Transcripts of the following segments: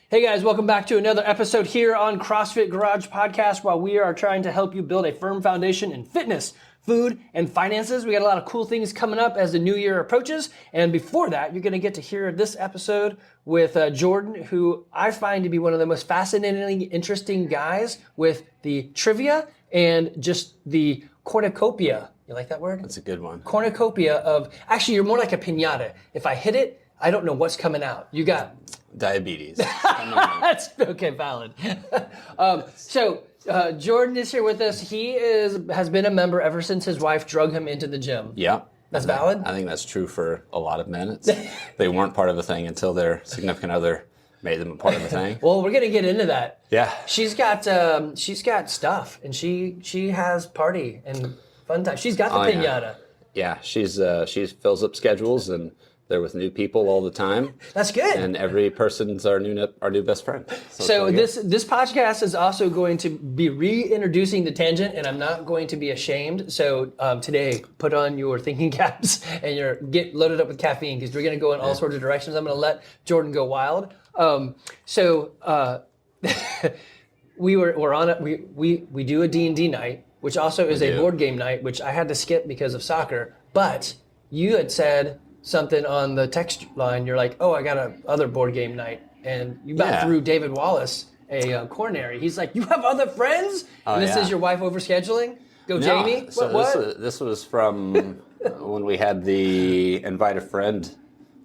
Hey guys, welcome back to another episode here on CrossFit Garage Podcast, while we are trying to help you build a firm foundation in fitness, food, and finances. We got a lot of cool things coming up as the new year approaches. And before that, you're going to get to hear this episode with Jordan, who I find to be one of the most fascinatingly interesting guys with the trivia and just the cornucopia. You like that word? That's a good one. Cornucopia of, actually, you're more like a piñata. If I hit it, I don't know what's coming out. You got diabetes. That's okay, valid. Jordan is here with us. He has been a member ever since his wife drug him into the gym. Yeah. That's valid? I think that's true for a lot of men. They weren't part of a thing until their significant other made them a part of a thing. Well, we're gonna get into that. Yeah. She's got stuff, and she has party and fun time. She's got the piñata. Yeah, she fills up schedules and they're with new people all the time. That's good. And every person's our new best friend. So this podcast is also going to be reintroducing the tangent, and I'm not going to be ashamed. So today, put on your thinking caps and get loaded up with caffeine, because we're going to go in all sorts of directions. I'm going to let Jordan go wild. We do a D&D night, which also is a board game night, which I had to skip because of soccer. But you had said something on the text line. You're like, oh, I got a other board game night, and you about threw David Wallace a coronary. He's like, you have other friends? And this is your wife overscheduling? Go, no, Jamie? So this was from when we had the invite a friend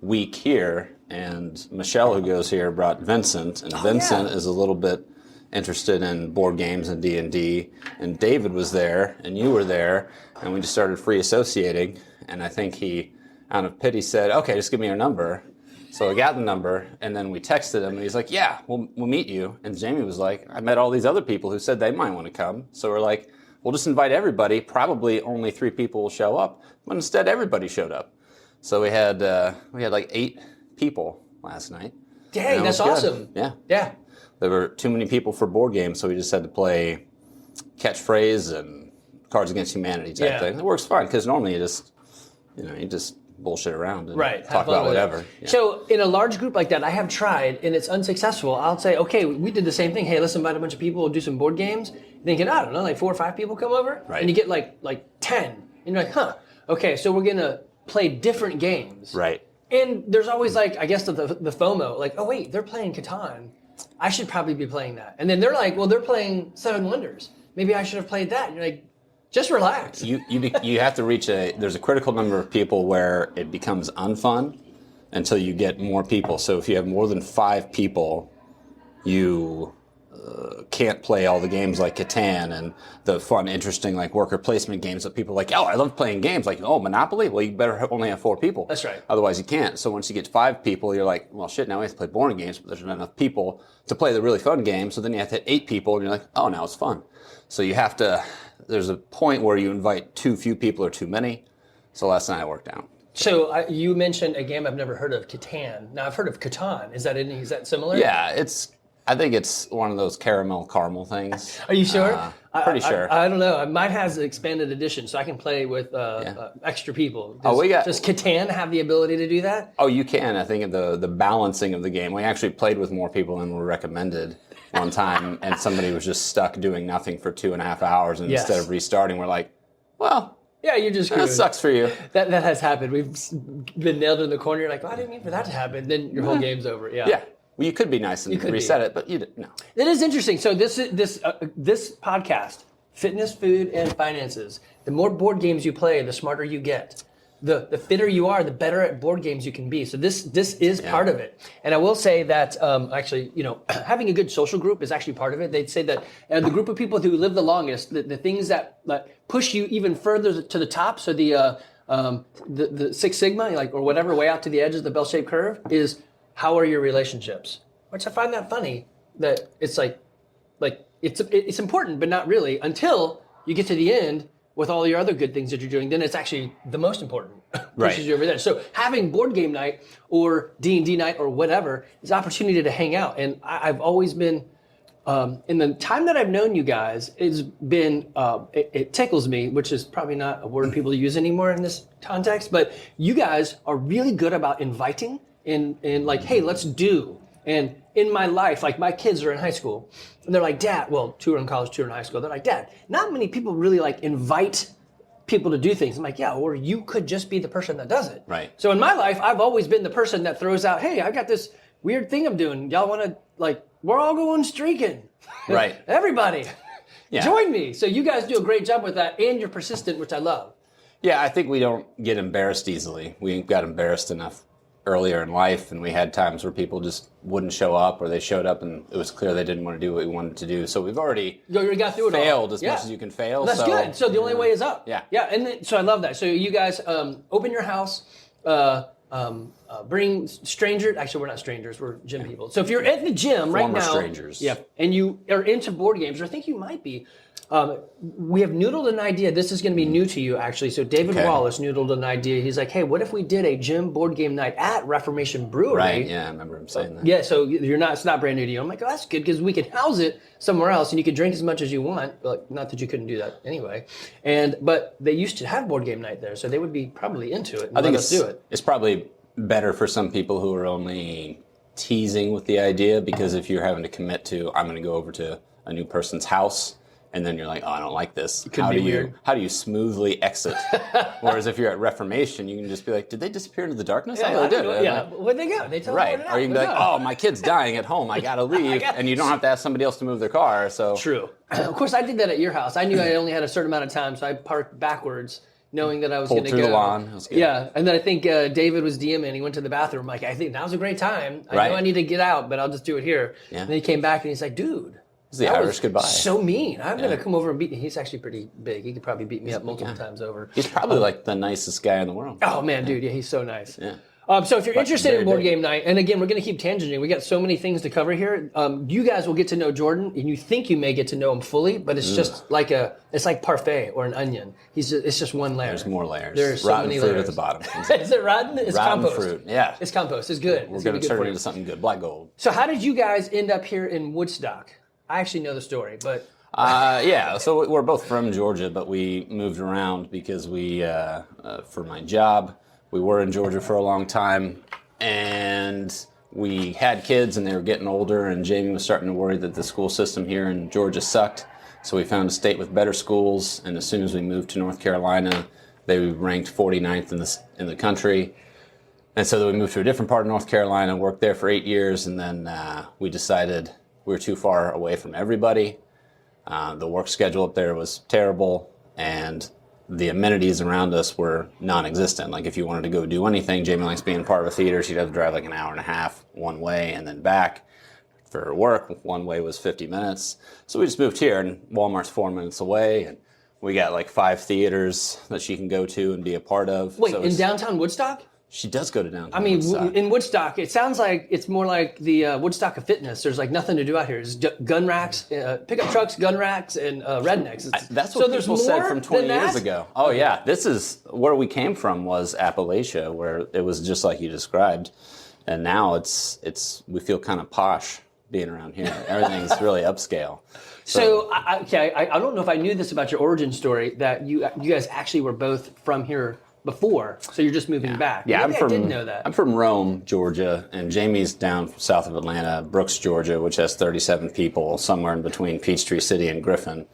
week here, and Michelle, who goes here, brought Vincent, and Vincent is a little bit interested in board games and D&D, and David was there, and you were there, and we just started free associating, and I think he, out of pity, said, okay, just give me your number. So I got the number, and then we texted him, and he's like, yeah, we'll meet you. And Jamie was like, I met all these other people who said they might want to come. So we're like, we'll just invite everybody. Probably only 3 people will show up. But instead, everybody showed up. So we had like 8 people last night. Dang, that's awesome. Yeah. Yeah. There were too many people for board games, so we just had to play catchphrase and Cards Against Humanity type thing. It works fine, because normally you just bullshit around and talk about whatever. Yeah. So in a large group like that, I have tried, and it's unsuccessful. I'll say, okay, we did the same thing. Hey, let's invite a bunch of people, we'll do some board games. Thinking, I don't know, like 4 or 5 people come over, and you get like 10. And you're like, huh, okay, so we're gonna play different games. Right. And there's always like, I guess the FOMO, like, oh wait, they're playing Catan. I should probably be playing that. And then they're like, well, they're playing Seven Wonders. Maybe I should have played that. And you're like, just relax. You have to reach there's a critical number of people where it becomes unfun until you get more people. So if you have more than 5 people, you can't play all the games like Catan and the fun, interesting like worker placement games that people are like, oh, I love playing games. Like, oh, Monopoly? Well, you better only have 4 people. That's right. Otherwise you can't. So once you get 5 people, you're like, well, shit, now we have to play boring games, but there's not enough people to play the really fun games. So then you have to hit 8 people, and you're like, oh, now it's fun. So you have to, there's a point where you invite too few people or too many. So last night I worked out. So you mentioned a game I've never heard of, Catan. Now I've heard of Catan. Is that similar? Yeah, I think it's one of those caramel things. Are you sure? Pretty sure. I don't know. Mine has an expanded edition, so I can play with extra people. Does Catan have the ability to do that? Oh, you can. I think the balancing of the game. We actually played with more people than were recommended one time, and somebody was just stuck doing nothing for 2.5 hours, and instead of restarting, we're like, well, yeah, you're just that sucks for you. That has happened. We've been nailed in the corner. You're like, well, I didn't mean for that to happen. Then your whole game's over. Yeah. Yeah. Well, you could be nice and reset it, but you didn't. No. It is interesting. So this podcast, fitness, food, and finances. The more board games you play, the smarter you get. The fitter you are, the better at board games you can be. So this is part of it. And I will say that actually, having a good social group is actually part of it. They'd say that the group of people who live the longest, the things that push you even further to the top. So the Six Sigma, or whatever, way out to the edge of the bell-shaped curve, is how are your relationships? Which I find that funny, that it's like it's important, but not really, until you get to the end with all your other good things that you're doing. Then it's actually the most important. Pushes you over there. So having board game night or D&D night or whatever is an opportunity to hang out. And I've always been, in the time that I've known you guys, it's been, it tickles me, which is probably not a word people use anymore in this context, but you guys are really good about inviting and like, hey, let's do. And in my life, like my kids are in high school, and they're like, Dad, well, 2 are in college, 2 are in high school. They're like, Dad, not many people really like invite people to do things. I'm like, yeah, or you could just be the person that does it. Right. So in my life, I've always been the person that throws out, hey, I got this weird thing I'm doing. Y'all want to, like, we're all going streaking. Right. Everybody, Yeah. join me. So you guys do a great job with that, and you're persistent, which I love. Yeah, I think we don't get embarrassed easily. We got embarrassed enough earlier in life, and we had times where people just wouldn't show up, or they showed up and it was clear they didn't want to do what we wanted to do. So we've already You got through it all. failed as much as you can fail. That's good. So the only way is up. Yeah. Yeah, and then, so I love that. So you guys open your house, bring strangers. Actually, we're not strangers. We're gym people. So if you're at the gym right Former now, strangers. yeah, and you are into board games, or I think you might be. We have noodled an idea. This is going to be new to you, actually. So David Wallace noodled an idea. He's like, hey, what if we did a gym board game night at Reformation Brewery? Right, yeah, I remember him saying that. Yeah, so it's not brand new to you. I'm like, oh, that's good, because we could house it somewhere else, and you could drink as much as you want. Like, not that you couldn't do that anyway. But they used to have board game night there, so they would be probably into it. And I think let's do it. It's probably better for some people who are only teasing with the idea, because if you're having to commit to, I'm going to go over to a new person's house, and then you're like, oh, I don't like this. It could be weird. How do you smoothly exit? Whereas if you're at Reformation, you can just be like, did they disappear into the darkness? Yeah, Oh, they did. Yeah, where'd they go? They told Right. me Or you can be like, oh, my kid's dying at home. I got to leave. And you don't have to ask somebody else to move their car. So True. Of course, I did that at your house. I knew I only had a certain amount of time, so I parked backwards, knowing that I was going to go. Pulled through the lawn. That was good. Yeah, and then I think David was DMing. He went to the bathroom. Like, I think now's a great time. I know I need to get out, but I'll just do it here. Yeah. And then he came back and he's like, dude. It's the Irish goodbye. So mean. I'm going to come over and beat him. He's actually pretty big. He could probably beat me up multiple times over. He's probably like the nicest guy in the world. Oh, man, dude. Yeah, he's so nice. Yeah. So if you're interested in board big. game night, and again, we're going to keep tangenting. We got so many things to cover here. You guys will get to know Jordan, and you think you may get to know him fully, but it's just like it's like parfait or an onion. It's just one layer. There's more layers. There's so rotten many fruit layers at the bottom. Is it rotten? It's rotten compost. fruit. Yeah. It's compost. It's good. We're going to turn it into something good. Black gold. So how did you guys end up here in Woodstock? I actually know the story, but yeah, so we're both from Georgia, but we moved around because we, for my job, we were in Georgia for a long time, and we had kids, and they were getting older, and Jamie was starting to worry that the school system here in Georgia sucked. So we found a state with better schools, and as soon as we moved to North Carolina, they ranked 49th in the country. And so then we moved to a different part of North Carolina, worked there for 8 years, and then we decided we were too far away from everybody. The work schedule up there was terrible, and the amenities around us were non-existent. Like if you wanted to go do anything, Jamie likes being part of a theater, she'd have to drive like an hour and a half one way and then back. For work, one way was 50 minutes. So we just moved here, and Walmart's 4 minutes away, and we got like 5 theaters that she can go to and be a part of. wait, So in downtown Woodstock? she does go to downtown. I mean, Woodstock. in Woodstock, it sounds like it's more like the Woodstock of fitness. There's like nothing to do out here. It's gun racks, pickup trucks, gun racks, and rednecks. That's what people said from 20 years ago. Oh yeah, this is where we came from, was Appalachia, where it was just like you described, and now it's we feel kind of posh being around here. Everything's really upscale. So I don't know if I knew this about your origin story, that you guys actually were both from here before, so you're just moving back. Yeah, Maybe I didn't know that. I'm from Rome, Georgia, and Jamie's down south of Atlanta, Brooks, Georgia, which has 37 people, somewhere in between Peachtree City and Griffin.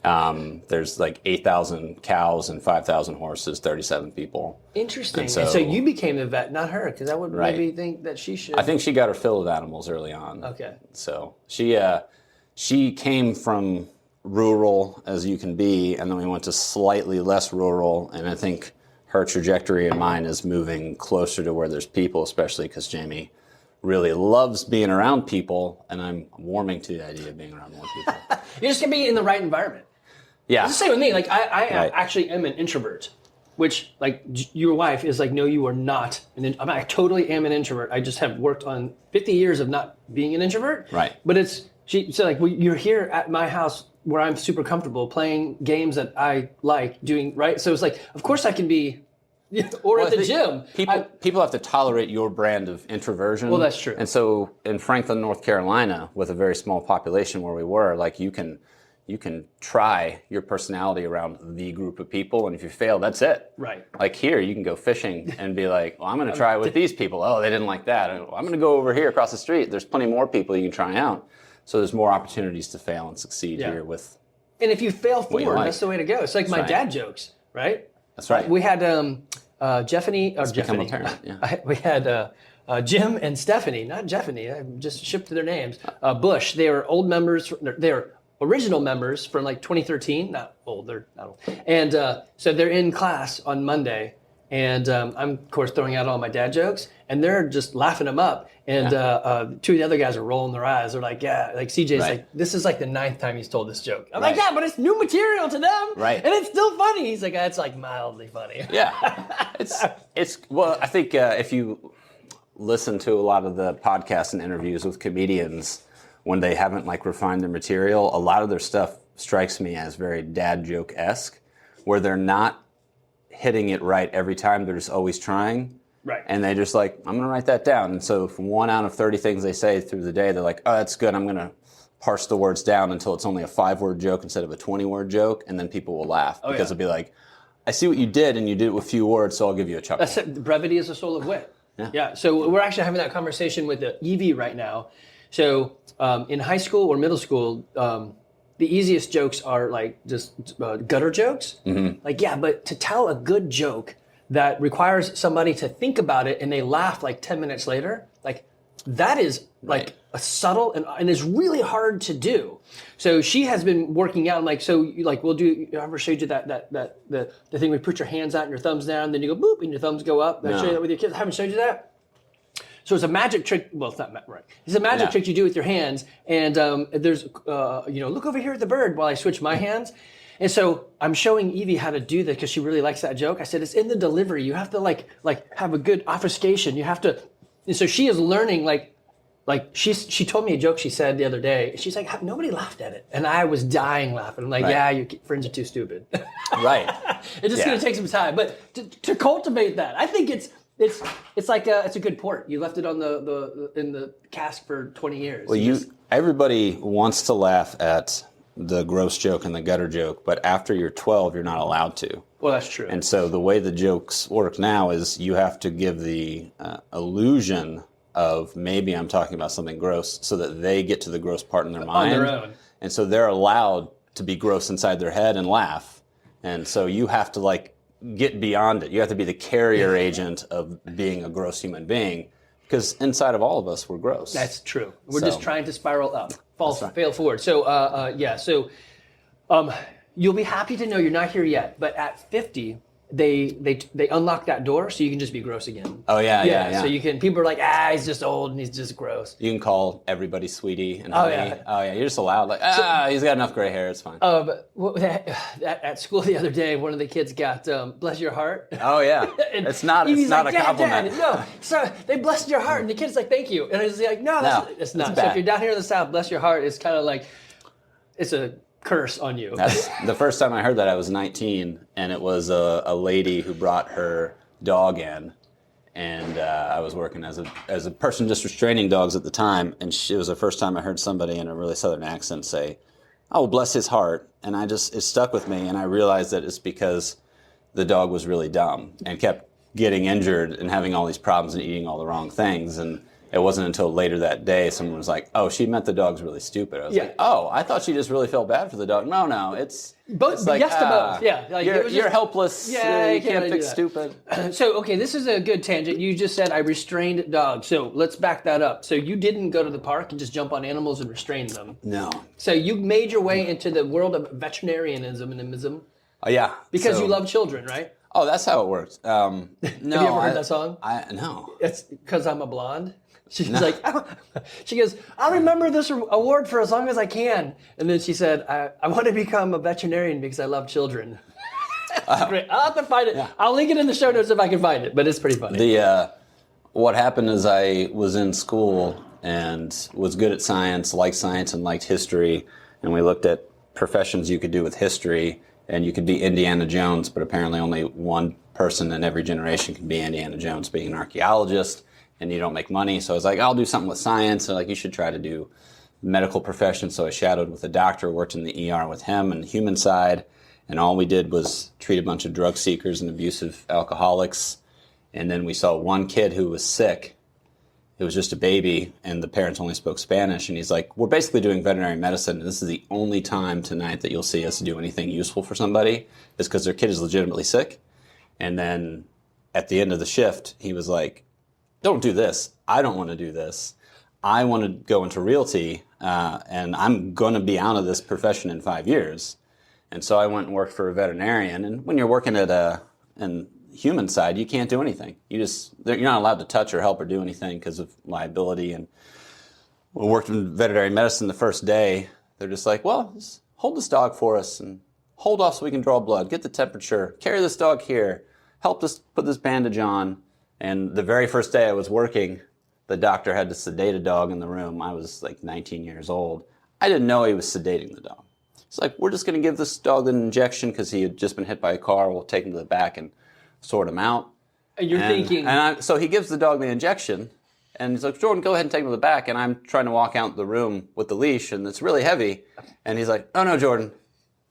There's like 8,000 cows and 5,000 horses, 37 people. Interesting. And So you became the vet, not her, because I would Right. maybe think that she should. I think she got her fill of animals early on. Okay. So she came from rural as you can be, and then we went to slightly less rural, and I think her trajectory and mine is moving closer to where there's people, especially because Jamie really loves being around people, and I'm warming to the idea of being around more people. You're just gonna be in the right environment. Yeah. It's the same with me. Like I Right. actually am an introvert, which like your wife is like, no, you are not. I totally am an introvert. I just have worked on 50 years of not being an introvert. Right. But she said like, well, you're here at my house where I'm super comfortable playing games that I like doing. Right. So it's like, of course I can be. Or at the gym. People have to tolerate your brand of introversion. Well, that's true. And so in Franklin, North Carolina, with a very small population where we were, like you can you can try your personality around the group of people, and if you fail, that's it. Right. Like here, you can go fishing and be like, well, I'm going to try it with these people. Oh, they didn't like that. I'm going to go over here across the street. There's plenty more people you can try out. So there's more opportunities to fail and succeed here with. And if you fail forward, like. that's the way to go. It's like my dad jokes, right? That's right. We had Jeffany, or become Jeffany. apparent, yeah. We had Jim and Stephanie, not Jeffany. I just shipped their names. Bush. They were old members. They're original members from like 2013. Not old. They're not old. And so they're in class on Monday, and I'm of course throwing out all my dad jokes, and they're just laughing them up. And two of the other guys are rolling their eyes. They're like, yeah, like CJ's like, this is like the 9th time he's told this joke. I'm like, yeah, but it's new material to them. Right. And it's still funny. He's like, it's like mildly funny. Yeah. It's well, I think if you listen to a lot of the podcasts and interviews with comedians, when they haven't like refined their material, a lot of their stuff strikes me as very dad joke-esque, where they're not hitting it right every time. They're just always trying. Right. And they just like, I'm going to write that down. And so from 1 out of 30 things they say through the day, they're like, oh, that's good. I'm going to parse the words down until it's only a 5-word joke instead of a 20-word joke. And then people will laugh because it'll be like, I see what you did and you did it with few words, so I'll give you a chuckle. That's it. Brevity is the soul of wit. Yeah. So we're actually having that conversation with the Evie right now. So in high school or middle school, the easiest jokes are like just gutter jokes. Mm-hmm. Like, yeah, but to tell a good joke that requires somebody to think about it and they laugh like 10 minutes later, like that is like a subtle and is really hard to do. So she has been working out, like, so like we'll do, I ever showed you the thing where you put your hands out and your thumbs down, then you go boop and your thumbs go up. I show you that with your kids. I haven't showed you that. So it's a magic trick. Well, it's not right. It's a magic trick you do with your hands. And there's, look over here at the bird while I switch my hands. And so I'm showing Evie how to do that because she really likes that joke. I said, it's in the delivery. You have to like have a good obfuscation. You have to. And so she is learning like she told me a joke she said the other day. She's like, nobody laughed at it. And I was dying laughing. I'm like, yeah, your friends are too stupid. Right. It's just going to take some time. But to cultivate that, I think it's like it's a good port. You left it on in the cask for 20 years. Well, everybody wants to laugh at the gross joke and the gutter joke, but after you're 12, you're not allowed to. Well, that's true. And so the way the jokes work now is you have to give the illusion of maybe I'm talking about something gross so that they get to the gross part in their mind. On their own. And so they're allowed to be gross inside their head and laugh. And so you have to like get beyond it. You have to be the carrier agent of being a gross human being, because inside of all of us, we're gross. That's true. We're just trying to spiral up, fail forward. So, you'll be happy to know you're not here yet, but at 50, they unlock that door so you can just be gross again. Oh, yeah. So you can, people are like, he's just old and he's just gross. You can call everybody sweetie and honey. Oh, yeah. You're just allowed, like, he's got enough gray hair, it's fine. But at school the other day, one of the kids got, bless your heart. Oh, yeah. it's not like, a compliment. Dad, no, so they blessed your heart, and the kid's like, thank you. And I was like, no, it's not. So if you're down here in the South, bless your heart, it's kind of like, it's a curse on you. That's the first time I heard that. I was 19, and it was a lady who brought her dog in, and I was working as a person just restraining dogs at the time, and it was the first time I heard somebody in a really Southern accent say, "Oh, bless his heart," and it stuck with me, and I realized that it's because the dog was really dumb and kept getting injured and having all these problems and eating all the wrong things. And it wasn't until later that day someone was like, "Oh, she meant the dog's really stupid." I was like, "Oh, I thought she just really felt bad for the dog." No, it's both. It's like, yes to both. Yeah, like, you're helpless. Yeah, you can't fix stupid. So, okay, this is a good tangent. You just said I restrained dogs. So let's back that up. So you didn't go to the park and just jump on animals and restrain them. No. So you made your way into the world of veterinarianism and ism. Oh yeah. Because you love children, right? Oh, that's how it works. No. Have you ever heard that song? No. It's because I'm a blonde. She's like, she goes, I'll remember this award for as long as I can. And then she said, I want to become a veterinarian because I love children. Great. I'll have to find it. Yeah. I'll link it in the show notes if I can find it, but it's pretty funny. What happened is I was in school and was good at science and liked history. And we looked at professions you could do with history, and you could be Indiana Jones, but apparently only one person in every generation can be Indiana Jones, being an archaeologist. And you don't make money. So I was like, I'll do something with science. And like, you should try to do medical profession, so I shadowed with a doctor, worked in the ER with him and the human side, and all we did was treat a bunch of drug seekers and abusive alcoholics. And then we saw one kid who was sick. It was just a baby, and the parents only spoke Spanish. And he's like, we're basically doing veterinary medicine, and this is the only time tonight that you'll see us do anything useful for somebody, is because their kid is legitimately sick. And then at the end of the shift, he was like, don't do this. I don't want to do this. I want to go into realty, and I'm going to be out of this profession in 5 years. And so I went and worked for a veterinarian. And when you're working at an human side, you can't do anything. You're not allowed to touch or help or do anything because of liability. And we worked in veterinary medicine the first day. They're just like, well, just hold this dog for us and hold off so we can draw blood, get the temperature, carry this dog here, help us put this bandage on. And the very first day I was working, the doctor had to sedate a dog in the room. I was like 19 years old. I didn't know he was sedating the dog. It's like, we're just going to give this dog an injection because he had just been hit by a car. We'll take him to the back and sort him out. And you're thinking... So he gives the dog the injection, and he's like, Jordan, go ahead and take him to the back. And I'm trying to walk out the room with the leash, and it's really heavy. And he's like, oh, no, Jordan,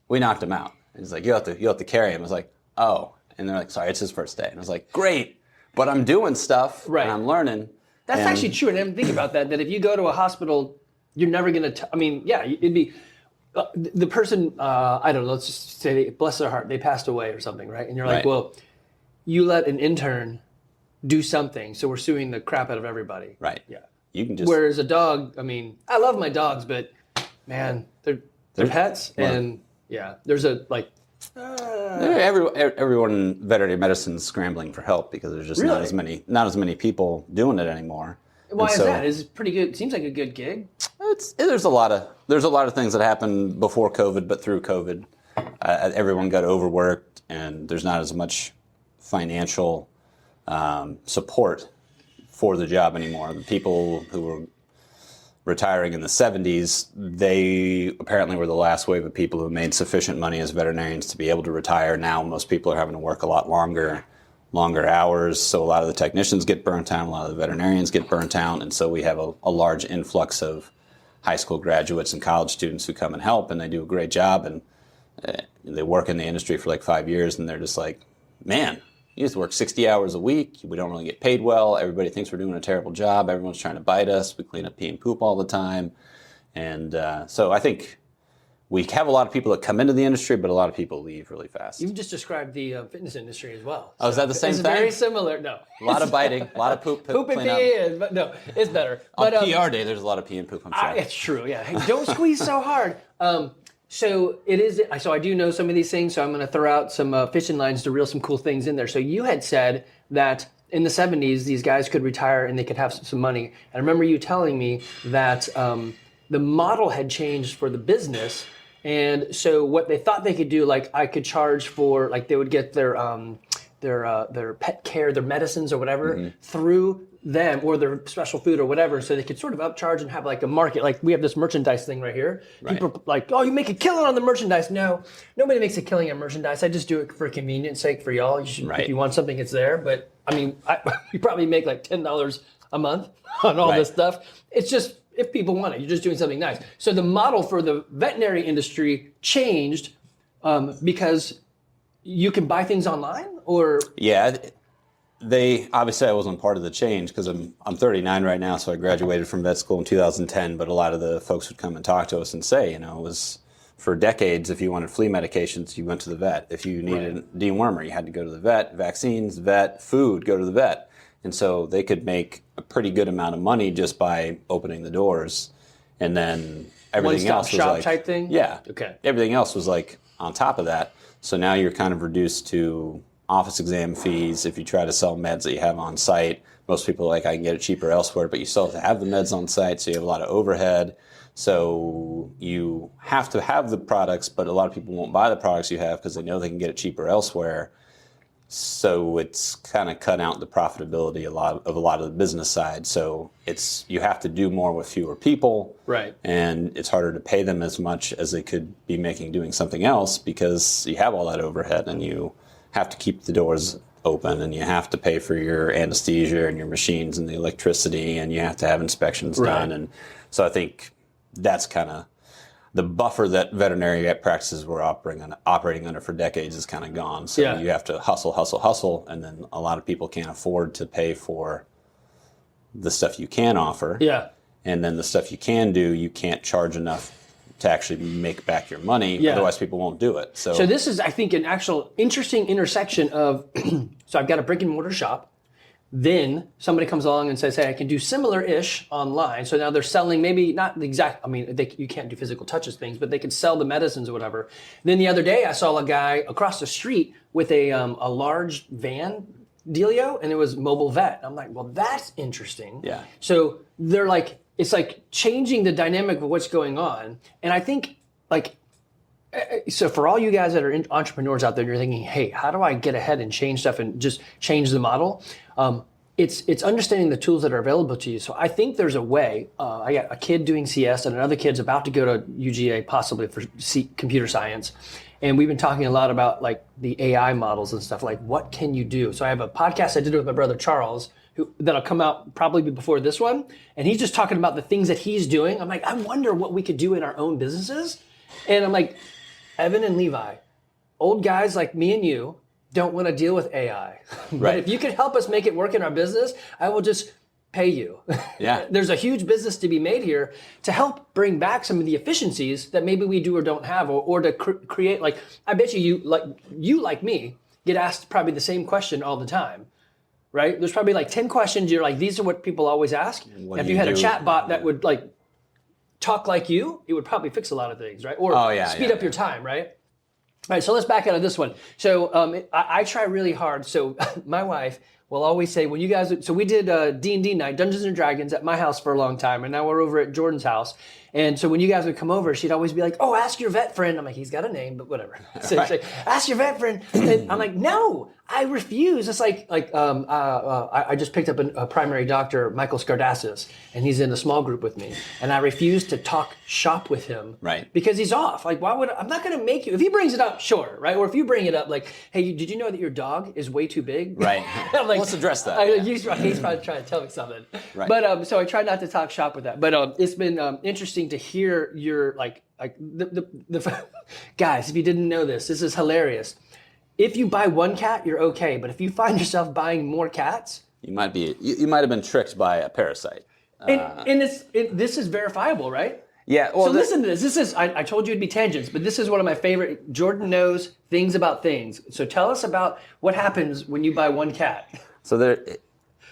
we knocked him out. And he's like, you have to carry him. I was like, oh. And they're like, sorry, it's his first day. And I was like, great, but I'm doing stuff, and I'm learning. That's actually true. And I didn't think about that if you go to a hospital, you're never going to... it'd be... the person, I don't know, let's just say, bless their heart, they passed away or something, right? And you're like, well... You let an intern do something, so we're suing the crap out of everybody. Right. Yeah. You can just. Whereas a dog, I mean, I love my dogs, but man, they're pets, and there's a like. Everyone in veterinary medicine is scrambling for help because there's just not as many people doing it anymore. Why is that? Is it pretty good? Seems like a good gig. There's a lot of things that happened before COVID, but through COVID, everyone got overworked, and there's not as much financial support for the job anymore. The people who were retiring in the 70s, they apparently were the last wave of people who made sufficient money as veterinarians to be able to retire. Now most people are having to work a lot longer hours, so a lot of the technicians get burnt out, a lot of the veterinarians get burnt out, and so we have a large influx of high school graduates and college students who come and help, and they do a great job, and they work in the industry for like 5 years, and they're just like, man, you just work 60 hours a week. We don't really get paid well. Everybody thinks we're doing a terrible job. Everyone's trying to bite us. We clean up pee and poop all the time. And so I think we have a lot of people that come into the industry, but a lot of people leave really fast. You've just described the fitness industry as well. Oh, is that the same thing? It's very similar. No. A lot of biting, a lot of poop and pee, but no, it's better. On PR day, there's a lot of pee and poop, I'm sure. It's true, yeah. Hey, don't squeeze so hard. So it is. So I do know some of these things. So I'm going to throw out some fishing lines to reel some cool things in there. So you had said that in the 70s, these guys could retire and they could have some money. And I remember you telling me that the model had changed for the business. And so what they thought they could do, like I could charge for, like they would get their pet care, their medicines or whatever through them, or their special food or whatever, so they could sort of upcharge and have like a market. Like we have this merchandise thing right here. Right. People are like, oh, you make a killing on the merchandise. No, nobody makes a killing on merchandise. I just do it for convenience sake for y'all. You should, if you want something, it's there. But I mean, we probably make like $10 a month on all this stuff. It's just, if people want it, you're just doing something nice. So the model for the veterinary industry changed because you can buy things online, or obviously I wasn't part of the change because I'm 39 right now, so I graduated from vet school in 2010. But a lot of the folks would come and talk to us and say, it was for decades, if you wanted flea medications, you went to the vet. If you needed a dewormer, you had to go to the vet. Vaccines, vet, food, go to the vet. And so they could make a pretty good amount of money just by opening the doors, and then everything else was like type thing. Yeah. Okay. Everything else was like on top of that. So now you're kind of reduced to office exam fees. If you try to sell meds that you have on site, most people are like, I can get it cheaper elsewhere, but you still have to have the meds on site, so you have a lot of overhead. So you have to have the products, but a lot of people won't buy the products you have because they know they can get it cheaper elsewhere. So it's kind of cut out the profitability a lot of the business side. So you have to do more with fewer people, right? And it's harder to pay them as much as they could be making doing something else because you have all that overhead, and you have to keep the doors open, and you have to pay for your anesthesia and your machines and the electricity, and you have to have inspections done. And so I think that's kind of the buffer that veterinary practices were operating under for decades is kind of gone. So you have to hustle, and then a lot of people can't afford to pay for the stuff you can offer. Yeah. And then the stuff you can do, you can't charge enough to actually make back your money. Yeah. Otherwise, people won't do it. So this is, I think, an actual interesting intersection of, so I've got a brick and mortar shop. Then somebody comes along and says, hey, I can do similar-ish online. So now they're selling maybe not the exact, I mean, you can't do physical touches things, but they can sell the medicines or whatever. Then the other day I saw a guy across the street with a large van dealio, and it was mobile vet. I'm like, well, that's interesting. Yeah. So they're like, it's like changing the dynamic of what's going on. And I think like, so for all you guys that are entrepreneurs out there, you're thinking, hey, how do I get ahead and change stuff and just change the model? It's understanding the tools that are available to you. So I think there's a way. I got a kid doing CS and another kid's about to go to UGA possibly for computer science. And we've been talking a lot about like the AI models and stuff, like what can you do? So I have a podcast I did with my brother Charles, that'll come out probably before this one. And he's just talking about the things that he's doing. I'm like, I wonder what we could do in our own businesses. And I'm like, Evan and Levi, old guys like me and you don't want to deal with AI. But right. If you can help us make it work in our business, I will just pay you. Yeah. There's a huge business to be made here to help bring back some of the efficiencies that maybe we do or don't have, or to create, like, I bet you like me get asked probably the same question all the time, right? There's probably like 10 questions you're like, these are what people always ask. If you had a chat bot that would like talk like you, it would probably fix a lot of things, right? Or speed up your time, right? All right, so let's back out of this one. So I try really hard. So my wife will always say, when you guys, so we did D&D night, Dungeons and Dragons at my house for a long time, and now we're over at Jordan's house. And so when you guys would come over, she'd always be like, oh, ask your vet friend. I'm like, he's got a name, but whatever. So she'd say, ask your vet friend. And I'm like, no, I refuse. It's like I just picked up a primary doctor, Michael Skardassis, and he's in a small group with me. And I refuse to talk shop with him. Right. Because he's off. Like, I'm not going to make you, if he brings it up, sure, right? Or if you bring it up, like, hey, did you know that your dog is way too big? Right. I'm like, let's address that. He's probably trying to tell me something. Right. But so I try not to talk shop with that. But it's been interesting to hear your like the guys. If you didn't know this is hilarious. If you buy one cat, you're okay. But if you find yourself buying more cats, you might have been tricked by a parasite. And this is verifiable, right? Yeah. Well, so listen to this. This is I told you it'd be tangents, but this is one of my favorite. Jordan knows things about things. So tell us about what happens when you buy one cat. So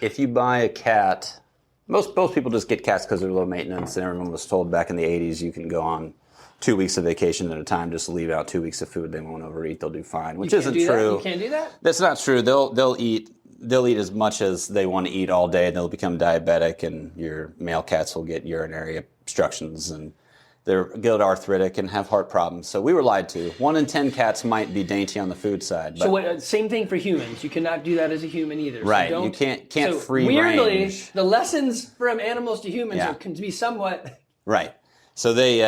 if you buy a cat, most people just get cats because they're low maintenance, and everyone was told back in the 80s you can go on 2 weeks of vacation at a time, just leave out 2 weeks of food, they won't overeat, they'll do fine, which isn't true. You can't do that? That's not true. They'll eat as much as they want to eat all day, and they'll become diabetic, and your male cats will get urinary obstructions, and they'll get arthritic and have heart problems. So we were lied to. 1 in 10 cats might be dainty on the food side. But so same thing for humans. You cannot do that as a human either. Right. So you can't free weirdly, range. The lessons from animals to humans can be somewhat... Right. So they...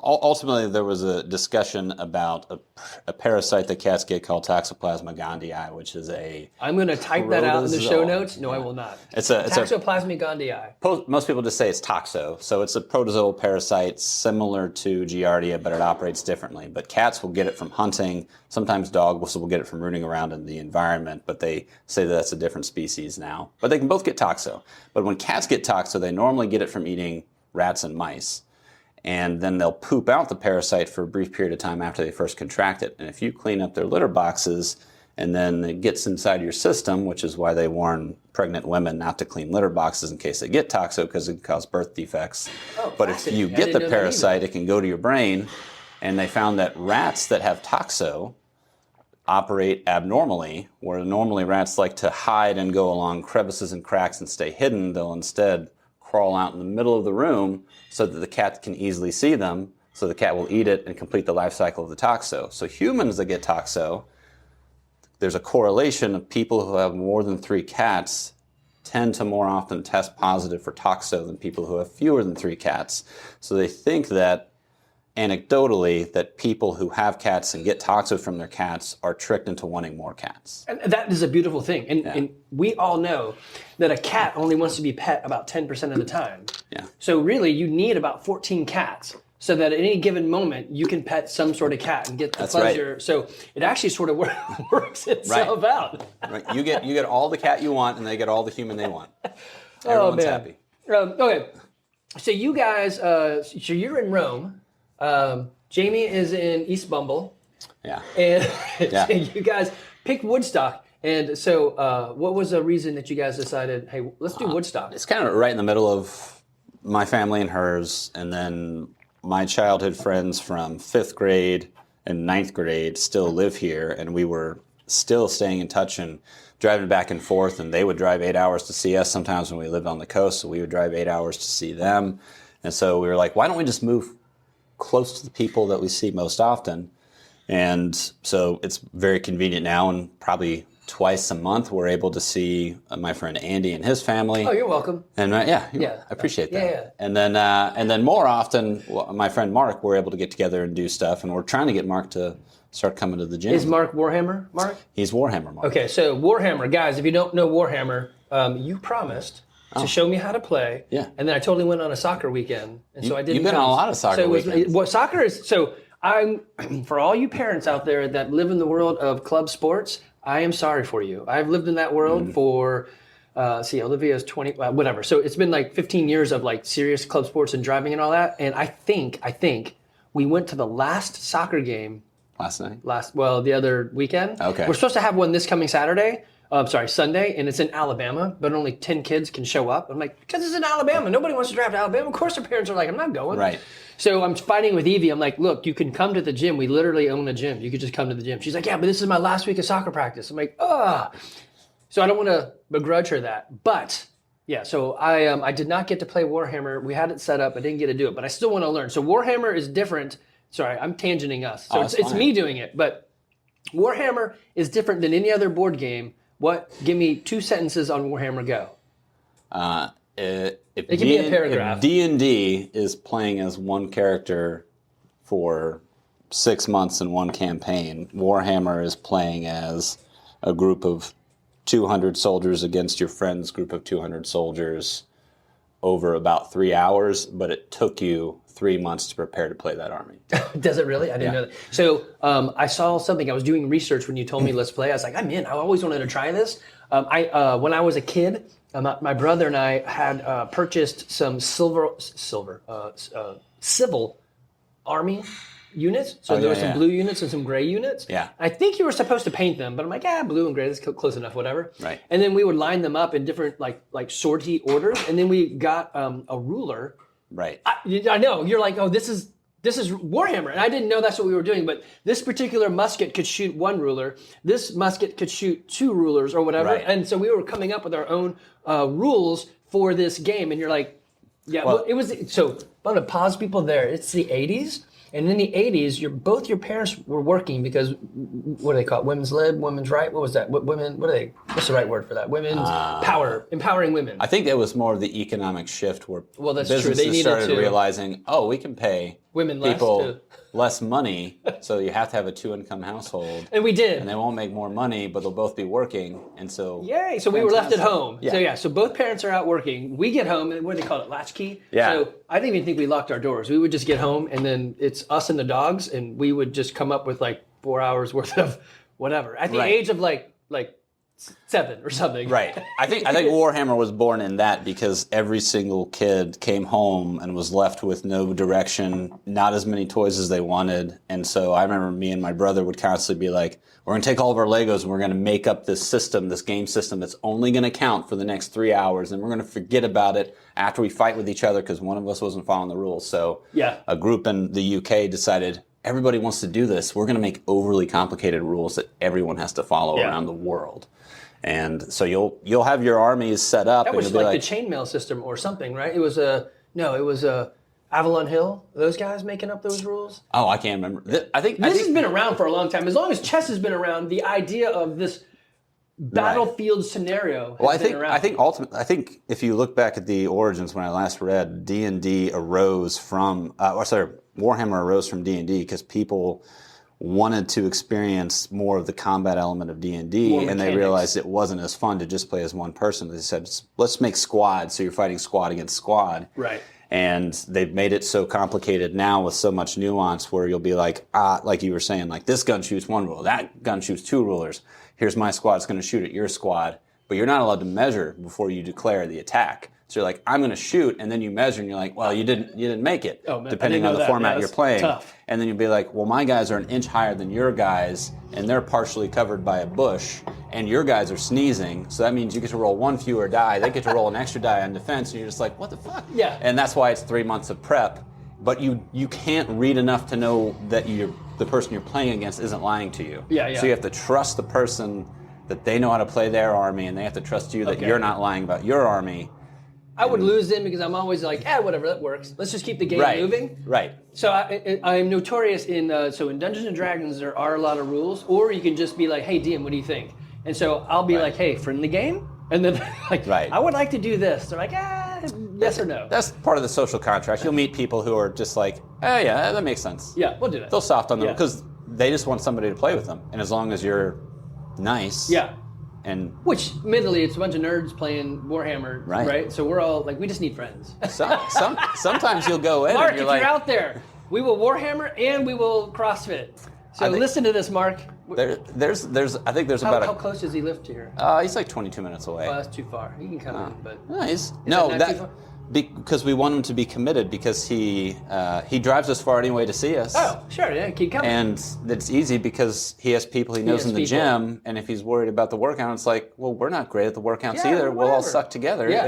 ultimately, there was a discussion about a parasite that cats get called Toxoplasma gondii, which is a... I'm going to type that out in the show notes. No, I will not. Toxoplasma gondii. Most people just say it's toxo. So it's a protozoal parasite similar to Giardia, but it operates differently. But cats will get it from hunting. Sometimes dogs will get it from rooting around in the environment, but they say that that's a different species now. But they can both get toxo. But when cats get toxo, they normally get it from eating rats and mice. And then they'll poop out the parasite for a brief period of time after they first contract it. And if you clean up their litter boxes and then it gets inside your system, which is why they warn pregnant women not to clean litter boxes in case they get toxo because it can cause birth defects. But if you get the parasite, it can go to your brain. And they found that rats that have toxo operate abnormally, where normally rats like to hide and go along crevices and cracks and stay hidden. They'll instead crawl out in the middle of the room so that the cat can easily see them, so the cat will eat it and complete the life cycle of the toxo. So humans that get toxo, there's a correlation of people who have more than 3 cats tend to more often test positive for toxo than people who have fewer than 3 cats. So they think that, anecdotally, that people who have cats and get toxo from their cats are tricked into wanting more cats. And that is a beautiful thing. And we all know that a cat only wants to be pet about 10% of the time. Yeah. So really, you need about 14 cats so that at any given moment you can pet some sort of cat and get the pleasure. Right. So it actually sort of works itself out. Right. You get all the cat you want, and they get all the human they want. Everyone's happy. Okay. So you guys, so you're in Rome. Jamie is in East Bumble. Yeah. And so you guys picked Woodstock. And so what was the reason that you guys decided, hey, let's do Woodstock? It's kind of right in the middle of my family and hers, and then my childhood friends from 5th grade and 9th grade still live here, and we were still staying in touch and driving back and forth, and they would drive 8 hours to see us sometimes when we lived on the coast, so we would drive 8 hours to see them. And so we were like, why don't we just move close to the people that we see most often? And so it's very convenient now, and probably twice a month we're able to see my friend Andy and his family. Oh, you're welcome. And I appreciate that. Yeah. And then more often, my friend Mark, we're able to get together and do stuff, and we're trying to get Mark to start coming to the gym. Is Mark Warhammer, Mark? He's Warhammer, Mark. Okay, so Warhammer, guys, if you don't know Warhammer, you promised to show me how to play. Yeah. And then I totally went on a soccer weekend, and so I didn't. You've been on a lot of soccer weekends. Soccer is so. I'm for all you parents out there that live in the world of club sports. I am sorry for you. I've lived in that world for, Olivia's 20, whatever. So it's been like 15 years of like serious club sports and driving and all that. And I think we went to the last soccer game. Last night? The other weekend. Okay. We're supposed to have one this coming Sunday, and it's in Alabama, but only 10 kids can show up. I'm like, because it's in Alabama. Nobody wants to drive to Alabama. Of course their parents are like, I'm not going. Right. So I'm fighting with Evie. I'm like, look, you can come to the gym. We literally own a gym. You could just come to the gym. She's like, yeah, but this is my last week of soccer practice. I'm like, So I don't want to begrudge her that. But, yeah, so I did not get to play Warhammer. We had it set up. I didn't get to do it. But I still want to learn. So Warhammer is different. Sorry, I'm tangenting us. So it's me doing it. But Warhammer is different than any other board game. Give me 2 sentences on Warhammer Go. It can be a paragraph. If D&D is playing as one character for 6 months in one campaign, Warhammer is playing as a group of 200 soldiers against your friend's group of 200 soldiers over about 3 hours, but it took you 3 months to prepare to play that army. Does it really? I didn't know that. So I saw something. I was doing research when you told me let's play. I was like, I'm in. I always wanted to try this. When I was a kid, my brother and I had purchased some civil army units. So there were some blue units and some gray units. Yeah. I think you were supposed to paint them, but I'm like, blue and gray, that's close enough, whatever. Right. And then we would line them up in different like sortie orders, and then we got a ruler. Right. I know. You're like, oh, this is Warhammer. And I didn't know that's what we were doing, but this particular musket could shoot 1 ruler. This musket could shoot 2 rulers or whatever. Right. And so we were coming up with our own rules for this game. And you're like, it was, so I'm going to pause people there. It's the 80s. And in the 80s, both your parents were working because, what do they call it? Women's lib, women's right? What was that? What's the right word for that? Women's power, empowering women. I think it was more of the economic shift where that's businesses true. They needed started to realizing, we can pay women people less money, so you have to have a 2-income household. And we did. And they won't make more money, but they'll both be working, and so... Yay! So we were left at home. Yeah. So both parents are out working. We get home, and what do they call it, latchkey? Yeah. So I didn't even think we locked our doors. We would just get home, and then it's us and the dogs, and we would just come up with like 4 hours worth of whatever. At the age of like 7 or something. Right. I think Warhammer was born in that because every single kid came home and was left with no direction, not as many toys as they wanted. And so I remember me and my brother would constantly be like, we're going to take all of our Legos and we're going to make up this system, this game system that's only going to count for the next 3 hours. And we're going to forget about it after we fight with each other because one of us wasn't following the rules. So a group in the UK decided, everybody wants to do this. We're going to make overly complicated rules that everyone has to follow around the world. And so you'll have your armies set up. That was like the chainmail system or something, right? It was Avalon Hill. Those guys making up those rules. Oh, I can't remember. I think this has been around for a long time. As long as chess has been around, the idea of this battlefield scenario has been around. I think if you look back at the origins when I last read, D&D arose from Warhammer arose from D&D because people wanted to experience more of the combat element of D&D, More and they mechanics. realized it wasn't as fun to just play as one person. They said, let's make squad, so you're fighting squad against squad. Right. And they've made it so complicated now with so much nuance where you'll be like you were saying, like this gun shoots one rule, that gun shoots two rulers. Here's my squad, it's going to shoot at your squad. But you're not allowed to measure before you declare the attack. So you're like, I'm going to shoot, and then you measure, and you're like, well, you didn't make it, Oh, man, depending I on didn't the know that. format Yeah, you're that's playing. tough. And then you'll be like, well, my guys are an inch higher than your guys, and they're partially covered by a bush, and your guys are sneezing, so that means you get to roll one fewer die. They get to roll an extra die on defense, and you're just like, what the fuck? Yeah. And that's why it's 3 months of prep. But you can't read enough to know that the person you're playing against isn't lying to you. Yeah, yeah. So you have to trust the person that they know how to play their army, and they have to trust you that Okay. you're not lying about your army. I would lose then because I'm always like, whatever, that works. Let's just keep the game moving. Right. So I'm notorious in Dungeons and Dragons there are a lot of rules, or you can just be like, hey DM, what do you think? And so I'll be like, hey, friendly game, and then like, Right. I would like to do this. They're like, yes or no. That's part of the social contract. You'll meet people who are just like, oh yeah, that makes sense. Yeah, we'll do that. They'll soft on them Yeah. because they just want somebody to play with them. And as long as you're nice. Yeah. And Which, admittedly, it's a bunch of nerds playing Warhammer, Right. right? So we're all like, we just need friends. sometimes you'll go in Mark, and if you're like, you're out there, we will Warhammer and we will CrossFit. So I think- listen to this, Mark. there's I think there's How about close does he live to here? he's like 22 minutes away. Oh, that's too far. He can come in, but Nice. that No, not too far? because we want him to be committed because he drives us far anyway to see us. oh, sure, yeah, keep coming. And it's easy because he has people he knows has in the people. gym, and if he's worried about the workout, it's like, well, we're not great at the workouts Yeah, either. We'll all whatever. suck together. Yeah.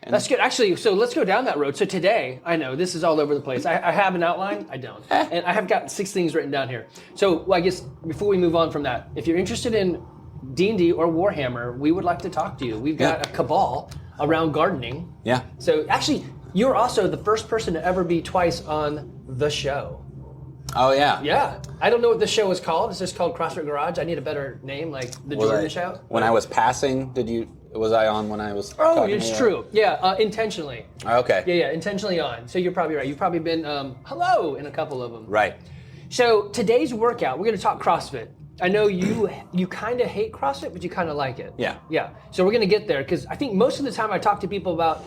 And That's good. Actually, so let's go down that road. So today, I know this is all over the place. I have an outline. I don't. And I have got 6 things written down here. So I guess before we move on from that, if you're interested in D&D or Warhammer, we would like to talk to you. We've got a cabal around gardening. yeah. So actually, you're also the first person to ever be twice on the show. Oh, yeah. Yeah. I don't know what this show is called. It's just called CrossFit Garage. I need a better name, like the Jordan Show. When I was passing, was I on when I was Oh, talking it's to you? true. Yeah, intentionally. Okay. Yeah, intentionally on. So you're probably right. You've probably been hello in a couple of them. Right. So today's workout, we're going to talk CrossFit. I know you kind of hate CrossFit, but you kind of like it. Yeah. Yeah. So we're going to get there because I think most of the time I talk to people about,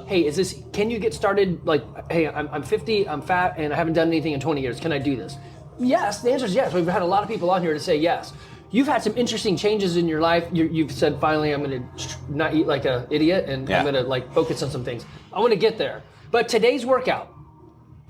hey, can you get started? Like, hey, I'm 50, I'm fat, and I haven't done anything in 20 years. Can I do this? Yes. The answer is yes. We've had a lot of people on here to say yes. You've had some interesting changes in your life. You've said, finally, I'm going to not eat like an idiot, and I'm going to like focus on some things. I want to get there. But today's workout,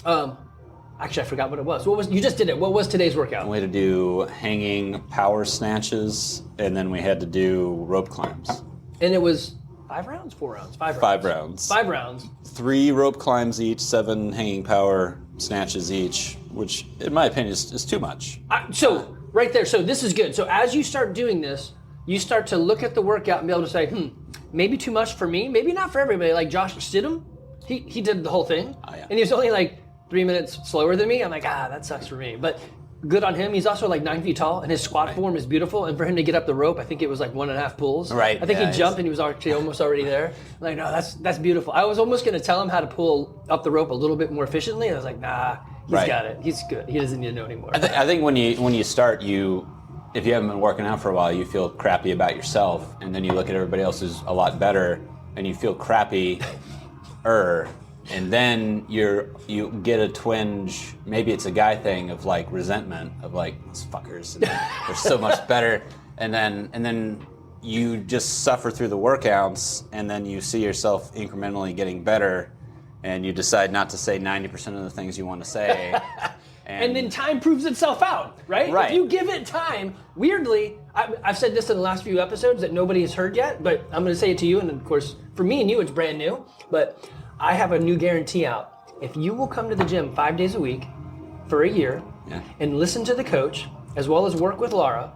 actually, I forgot what it was. You just did it. What was today's workout? We had to do hanging power snatches, and then we had to do rope climbs. And it was 5 rounds, 4 rounds, 5 rounds. 5 rounds. 5 rounds. 3 rope climbs each, 7 hanging power snatches each, which, in my opinion, is too much. So right there. So this is good. So as you start doing this, you start to look at the workout and be able to say, maybe too much for me, maybe not for everybody. Like Josh Stidham, he did the whole thing, yeah. and he was only like 3 minutes slower than me. I'm like, that sucks for me. But good on him. He's also like 9 feet tall, and his squat form is beautiful. And for him to get up the rope, I think it was like 1.5 pulls. Right. I think Yeah, he jumped and he was actually almost already there. I'm like, no, that's beautiful. I was almost going to tell him how to pull up the rope a little bit more efficiently. I was like, nah, he's got it. He's good. He doesn't need to know anymore. I think when you start, if you haven't been working out for a while, you feel crappy about yourself, and then you look at everybody else who's a lot better, and you feel crappy, and then you get a twinge. Maybe it's a guy thing of like resentment of like these fuckers, and they're so much better, and then you just suffer through the workouts, and then you see yourself incrementally getting better, and you decide not to say 90% of the things you want to say. And then time proves itself out, right? Right. If you give it time, weirdly, I've said this in the last few episodes that nobody has heard yet, but I'm going to say it to you, and of course, for me and you, it's brand new, but I have a new guarantee out. If you will come to the gym 5 days a week for a year and listen to the coach, as well as work with Laura,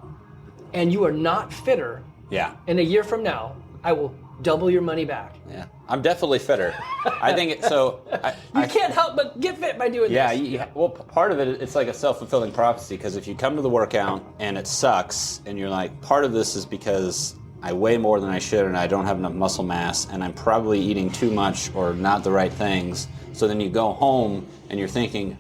and you are not fitter in a year from now, I will double your money back. Yeah, I'm definitely fitter. I think it, so. You can't help but get fit by doing this. Yeah, well, part of it, it's like a self-fulfilling prophecy, because if you come to the workout and it sucks, and you're like, part of this is because I weigh more than I should and I don't have enough muscle mass, and I'm probably eating too much or not the right things, so then you go home and you're thinking,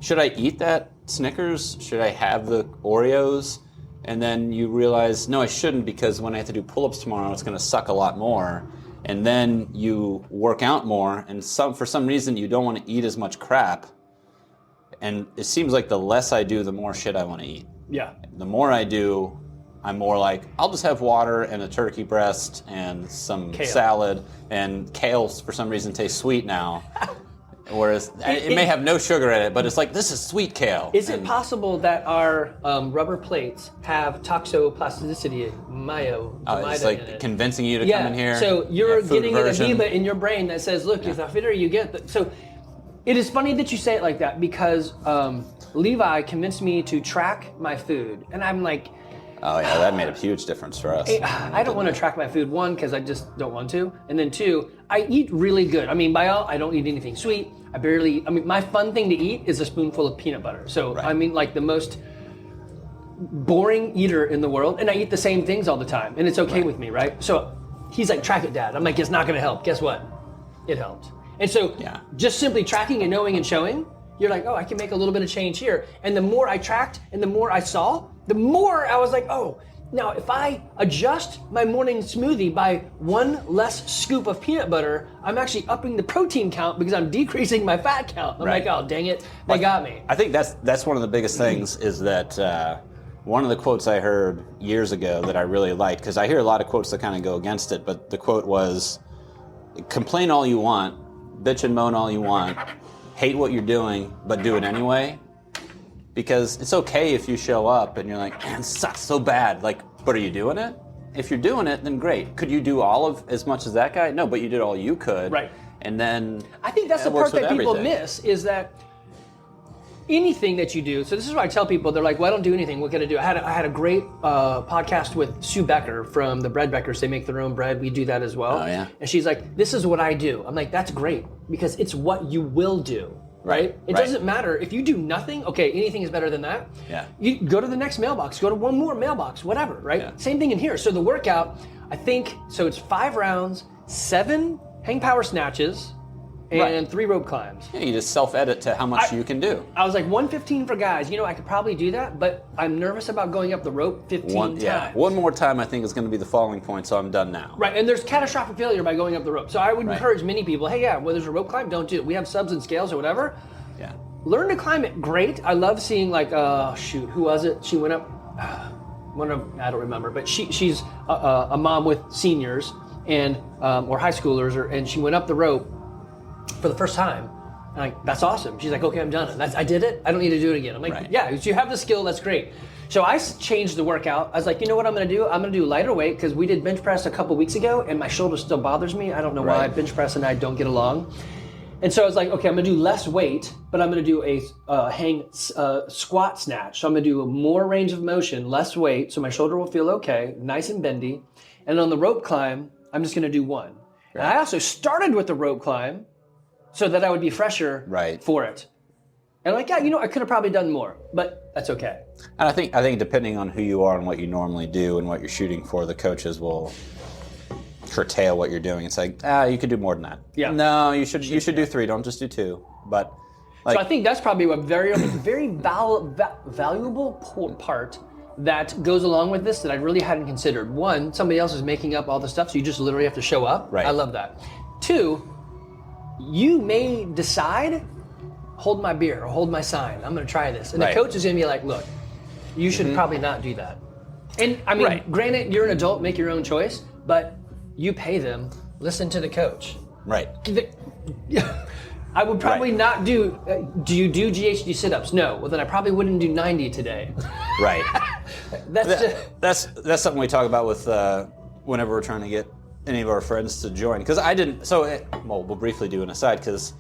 should I eat that Snickers? Should I have the Oreos? And then you realize, no, I shouldn't, because when I have to do pull-ups tomorrow, it's going to suck a lot more. And then you work out more, and for some reason you don't want to eat as much crap. And it seems like the less I do, the more shit I want to eat. Yeah. The more I do, I'm more like, I'll just have water and a turkey breast and some Kale. salad. And kale, for some reason, tastes sweet now. Whereas it may have no sugar in it, but it's like, this is sweet kale. Is it possible that our rubber plates have toxoplasticity, it's in like it? convincing you to come in here? So you're food getting aversion. an amoeba in your brain that says, look, the fitter you get. So it is funny that you say it like that, because Levi convinced me to track my food. And I'm like, oh yeah, that made a huge difference for us. I don't want to track my food, one, because I just don't want to. And then two, I eat really good. I mean, I don't eat anything sweet. My fun thing to eat is a spoonful of peanut butter. So, Right. I mean, like the most boring eater in the world. And I eat the same things all the time. And it's okay with me, right? So he's like, track it, Dad. I'm like, it's not going to help. Guess what? It helped. And so just simply tracking and knowing and showing, you're like, oh, I can make a little bit of change here. And the more I tracked and the more I saw, the more I was like, oh, now if I adjust my morning smoothie by one less scoop of peanut butter, I'm actually upping the protein count because I'm decreasing my fat count. I'm like, oh, dang it, they got me. I think that's one of the biggest things is that one of the quotes I heard years ago that I really liked, because I hear a lot of quotes that kind of go against it, but the quote was, complain all you want, bitch and moan all you want, hate what you're doing, but do it anyway. Because it's okay if you show up and you're like, man, it sucks so bad. Like, but are you doing it? If you're doing it, then great. Could you do all of as much as that guy? No, but you did all you could. Right. And then I think that's the part that people miss, is that anything that you do. So this is what I tell people. They're like, well, I don't do anything. What can I do? I had a great podcast with Sue Becker from the Bread Beckers. They make their own bread. We do that as well. Oh, yeah. And she's like, this is what I do. I'm like, that's great, because it's what you will do. Right? It doesn't matter. If you do nothing, okay, anything is better than that. Yeah. You go to the next mailbox, go to one more mailbox, whatever, right? Yeah. Same thing in here. So the workout, I think, so it's 5 rounds, 7 hang power snatches, and 3 rope climbs. Yeah, you just self-edit to how much you can do. I was like, 115 for guys. You know, I could probably do that, but I'm nervous about going up the rope 15 times. Yeah, one more time I think is going to be the falling point, so I'm done now. Right, and there's catastrophic failure by going up the rope. So I would encourage many people, hey, well, there's a rope climb, don't do it. We have subs and scales or whatever. Yeah. Learn to climb it, great. I love seeing who was it? She went up, I don't remember, but she's a mom with seniors and or high schoolers, and she went up the rope for the first time. And like, that's awesome. She's like, okay, I'm done. I did it. I don't need to do it again. I'm like, yeah, if you have the skill, that's great. So I changed the workout. I was like, you know what I'm going to do? I'm going to do lighter weight, because we did bench press a couple weeks ago, and my shoulder still bothers me. I don't know why. Bench press and I don't get along. And so I was like, okay, I'm going to do less weight, but I'm going to do a squat snatch. So I'm going to do more range of motion, less weight, so my shoulder will feel okay, nice and bendy. And on the rope climb, I'm just going to do 1. Right. And I also started with the rope climb so that I would be fresher for it. And like, yeah, I could have probably done more, but that's okay. And I think depending on who you are and what you normally do and what you're shooting for, the coaches will curtail what you're doing. It's like, you could do more than that. Yeah. No, you should do 3. Don't just do 2. But so I think that's probably a very valuable part that goes along with this that I really hadn't considered. 1, somebody else is making up all the stuff, so you just literally have to show up. Right. I love that. 2, you may decide, hold my beer or hold my sign. I'm going to try this. And the coach is going to be like, look, you should probably not do that. And I mean, granted, you're an adult, make your own choice, but you pay them, listen to the coach. Right. I would probably not do you do GHD sit-ups? No. Well, then I probably wouldn't do 90 today. Right. That's something we talk about with whenever we're trying to get any of our friends to join. Because I didn't, we'll briefly do an aside, because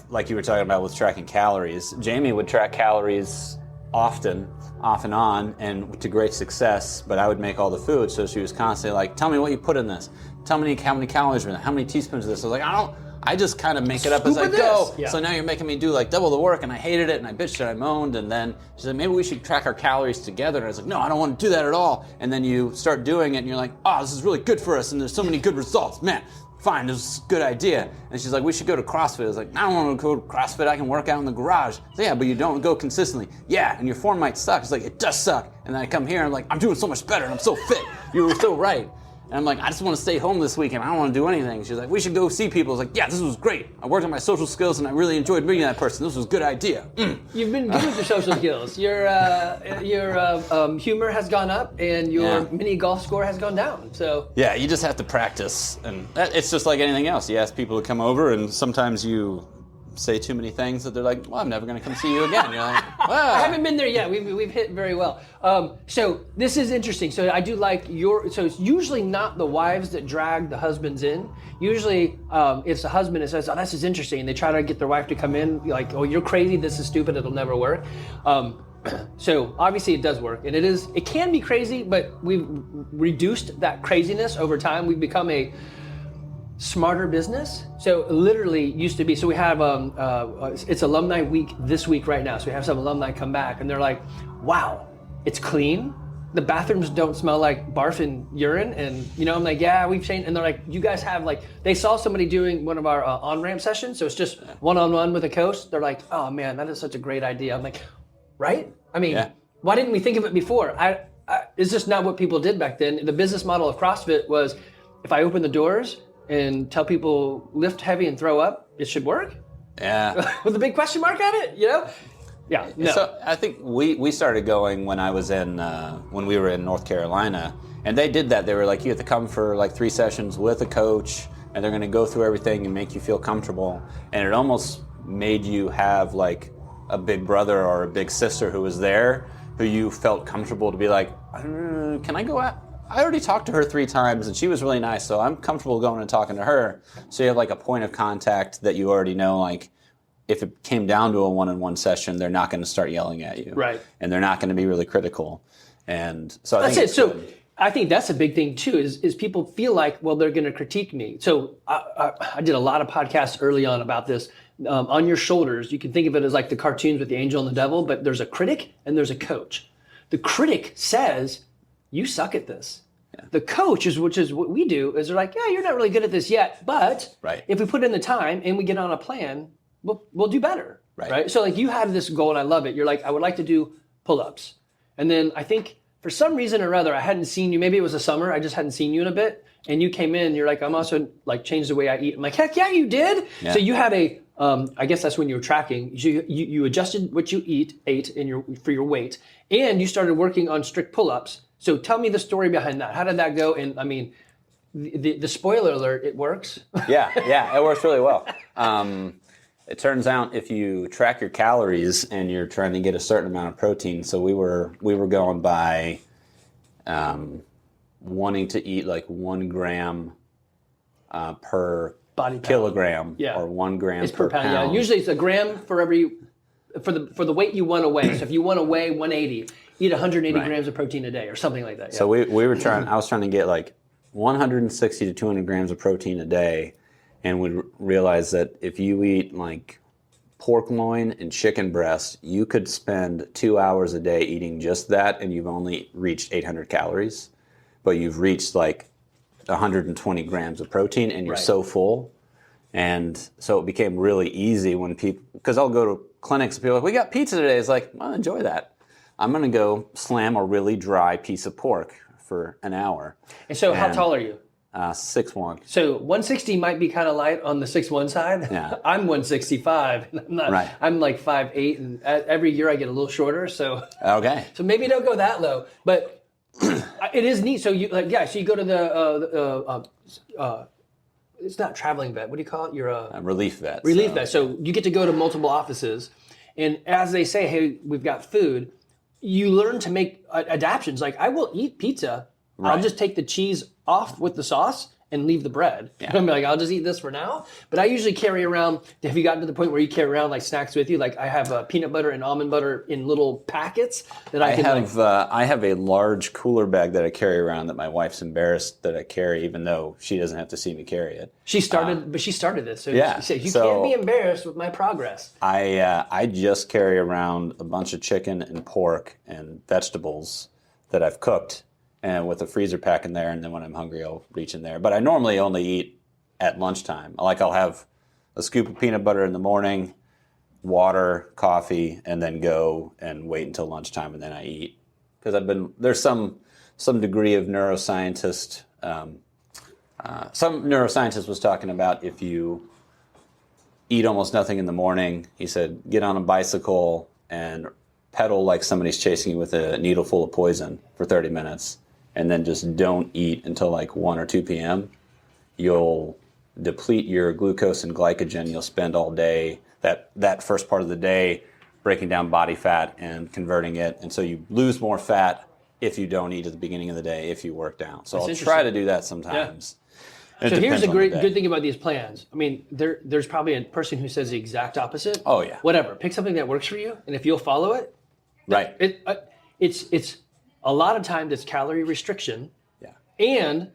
like you were talking about with tracking calories, Jamie would track calories often, off and on, and to great success, but I would make all the food, so she was constantly like, tell me what you put in this. Tell me how many calories are in it, how many teaspoons of this. I was like, I just kind of make it up as I go. Yeah. So now you're making me do like double the work, and I hated it, and I bitched and I moaned, and then she said, maybe we should track our calories together. And I was like, no, I don't want to do that at all. And then you start doing it, and you're like, this is really good for us, and there's so many good results. Man, fine, this is a good idea. And she's like, we should go to CrossFit. I was like, I don't want to go to CrossFit. I can work out in the garage. So, yeah, but you don't go consistently. Yeah, and your form might suck. It's like, it does suck. And then I come here and I'm like, I'm doing so much better and I'm so fit. You were so right. And I'm like, I just want to stay home this weekend. I don't want to do anything. She's like, we should go see people. I was like, yeah, this was great. I worked on my social skills and I really enjoyed meeting that person. This was a good idea. You've been good with your social skills. Your humor has gone up and your mini golf score has gone down. So yeah, you just have to practice. And it's just like anything else. You ask people to come over and sometimes you say too many things that they're like, well, I'm never going to come see you again. You're like, well. I haven't been there yet. We've hit very well. So this is interesting. So I do like so it's usually not the wives that drag the husbands in. Usually it's the husband that says, oh, this is interesting. And they try to get their wife to come in like, oh, you're crazy. This is stupid. It'll never work. So obviously it does work. And it can be crazy, but we've reduced that craziness over time. We've become a smarter business. So literally used to be, so we have it's alumni week this week right now. So we have some alumni come back and they're like, wow, it's clean. The bathrooms don't smell like barf and urine. And I'm like, yeah, we've changed. And they're like, you guys have they saw somebody doing one of our on-ramp sessions. So it's just one-on-one with a coach. They're like, oh man, that is such a great idea. I'm like, right? I mean, why didn't we think of it before? It's just not what people did back then. The business model of CrossFit was, if I open the doors and tell people lift heavy and throw up, it should work? Yeah. With a big question mark at it, Yeah, no. So I think we started going when I was when we were in North Carolina, and they did that. They were like, you have to come for like 3 sessions with a coach, and they're going to go through everything and make you feel comfortable. And it almost made you have like a big brother or a big sister who was there, who you felt comfortable to be like, can I go out? I already talked to her 3 times and she was really nice, so I'm comfortable going and talking to her. So you have like a point of contact that you already know, like if it came down to a one-on-one session, they're not going to start yelling at you. Right. And they're not going to be really critical. And so I think that's it. So I think that's a big thing too, is people feel like, well, they're going to critique me. So I did a lot of podcasts early on about this. On your shoulders, you can think of it as like the cartoons with the angel and the devil, but there's a critic and there's a coach. The critic says, you suck at this. Yeah. The coach which is what we do, is they're like, yeah, you're not really good at this yet, but if we put in the time and we get on a plan, we'll do better. Right? So like you have this goal and I love it. You're like, I would like to do pull-ups. And then I think for some reason or other, I hadn't seen you. Maybe it was a summer. I just hadn't seen you in a bit. And you came in, you're like, I'm also like changed the way I eat. I'm like, heck yeah, you did. Yeah. So you had I guess that's when you were tracking. You adjusted what you ate for your weight, and you started working on strict pull-ups. So tell me the story behind that. How did that go? And I mean, the spoiler alert, it works. Yeah, it works really well. It turns out if you track your calories and you're trying to get a certain amount of protein, so we were going by wanting to eat like 1 gram per body kilogram, or 1 gram per pound. Yeah, usually it's a gram for the weight you want to weigh. So if you want to weigh 180, eat 180 grams of protein a day or something like that. Yeah. So we were trying. I was trying to get like 160 to 200 grams of protein a day, and we realized that if you eat like pork loin and chicken breast, you could spend 2 hours a day eating just that, and you've only reached 800 calories, but you've reached like 120 grams of protein, and you're so full. And so it became really easy when people, because I'll go to clinics and people are like, we got pizza today. It's like, well, enjoy that. I'm going to go slam a really dry piece of pork for an hour. And so how tall are you? 6'1". So 160 might be kind of light on the 6'1" side. Yeah. I'm 165. And I'm not. I'm like 5'8", and every year I get a little shorter. So So maybe don't go that low, but it is neat. So you so you go to the it's not traveling vet. What do you call it? You're a relief vet. Relief vet. So you get to go to multiple offices, and as they say, hey, we've got food. You learn to make adaptions. Like I will eat pizza. I'll just take the cheese off with the sauce and leave the bread. Yeah. I'm like, I'll just eat this for now. But I usually carry around, have you gotten to the point where you carry around like snacks with you? Like I have peanut butter and almond butter in little packets that I can I have a large cooler bag that I carry around that my wife's embarrassed that I carry, even though she doesn't have to see me carry it. She started it. So you can't be embarrassed with my progress. I just carry around a bunch of chicken and pork and vegetables that I've cooked, and with a freezer pack in there, and then when I'm hungry, I'll reach in there. But I normally only eat at lunchtime. Like I'll have a scoop of peanut butter in the morning, water, coffee, and then go and wait until lunchtime, and then I eat. Because there's some degree of neuroscientist. Some neuroscientist was talking about if you eat almost nothing in the morning, he said, get on a bicycle and pedal like somebody's chasing you with a needle full of poison for 30 minutes, and then just don't eat until like 1 or 2 p.m., you'll deplete your glucose and glycogen. You'll spend all day, that first part of the day, breaking down body fat and converting it. And so you lose more fat if you don't eat at the beginning of the day, if you work down. So I'll try to do that sometimes. Yeah. So here's the good thing about these plans. I mean, there's probably a person who says the exact opposite. Oh, yeah. Whatever. Pick something that works for you, and if you'll follow it, right. It's a lot of times it's calorie restriction, and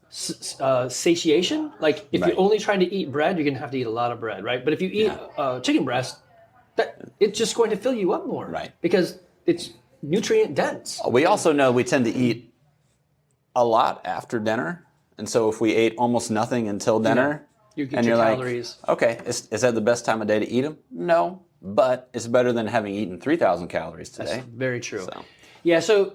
satiation. Like if you're only trying to eat bread, you're gonna have to eat a lot of bread, right? But if you eat chicken breast, it's just going to fill you up more, right? Because it's nutrient dense. We also know we tend to eat a lot after dinner. And so if we ate almost nothing until dinner, you get your calories. Like, okay, is that the best time of day to eat them? No, but it's better than having eaten 3,000 calories today. That's very true. So. Yeah, so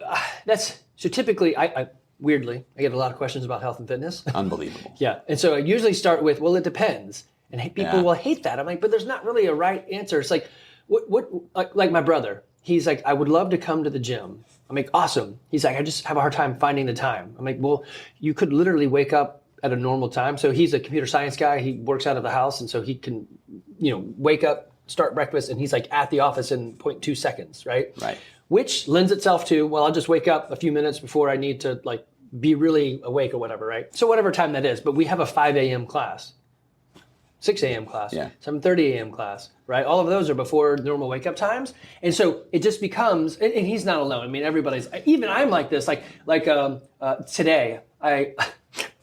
typically, I weirdly, I get a lot of questions about health and fitness. Unbelievable. Yeah, and so I usually start with, well, it depends. And people will hate that. I'm like, but there's not really a right answer. It's like, like my brother, he's like, I would love to come to the gym. I'm like, awesome. He's like, I just have a hard time finding the time. I'm like, well, you could literally wake up at a normal time. So he's a computer science guy. He works out of the house. And so he can, wake up, start breakfast, and he's like at the office in 0.2 seconds, right? Right. Which lends itself to, well, I'll just wake up a few minutes before I need to like be really awake or whatever, right? So whatever time that is. But we have a 5 a.m. class. 6 a.m. class, 7:30 a.m. class, right? All of those are before normal wake-up times. And so it just becomes, and he's not alone. I mean, even I'm like this, like today,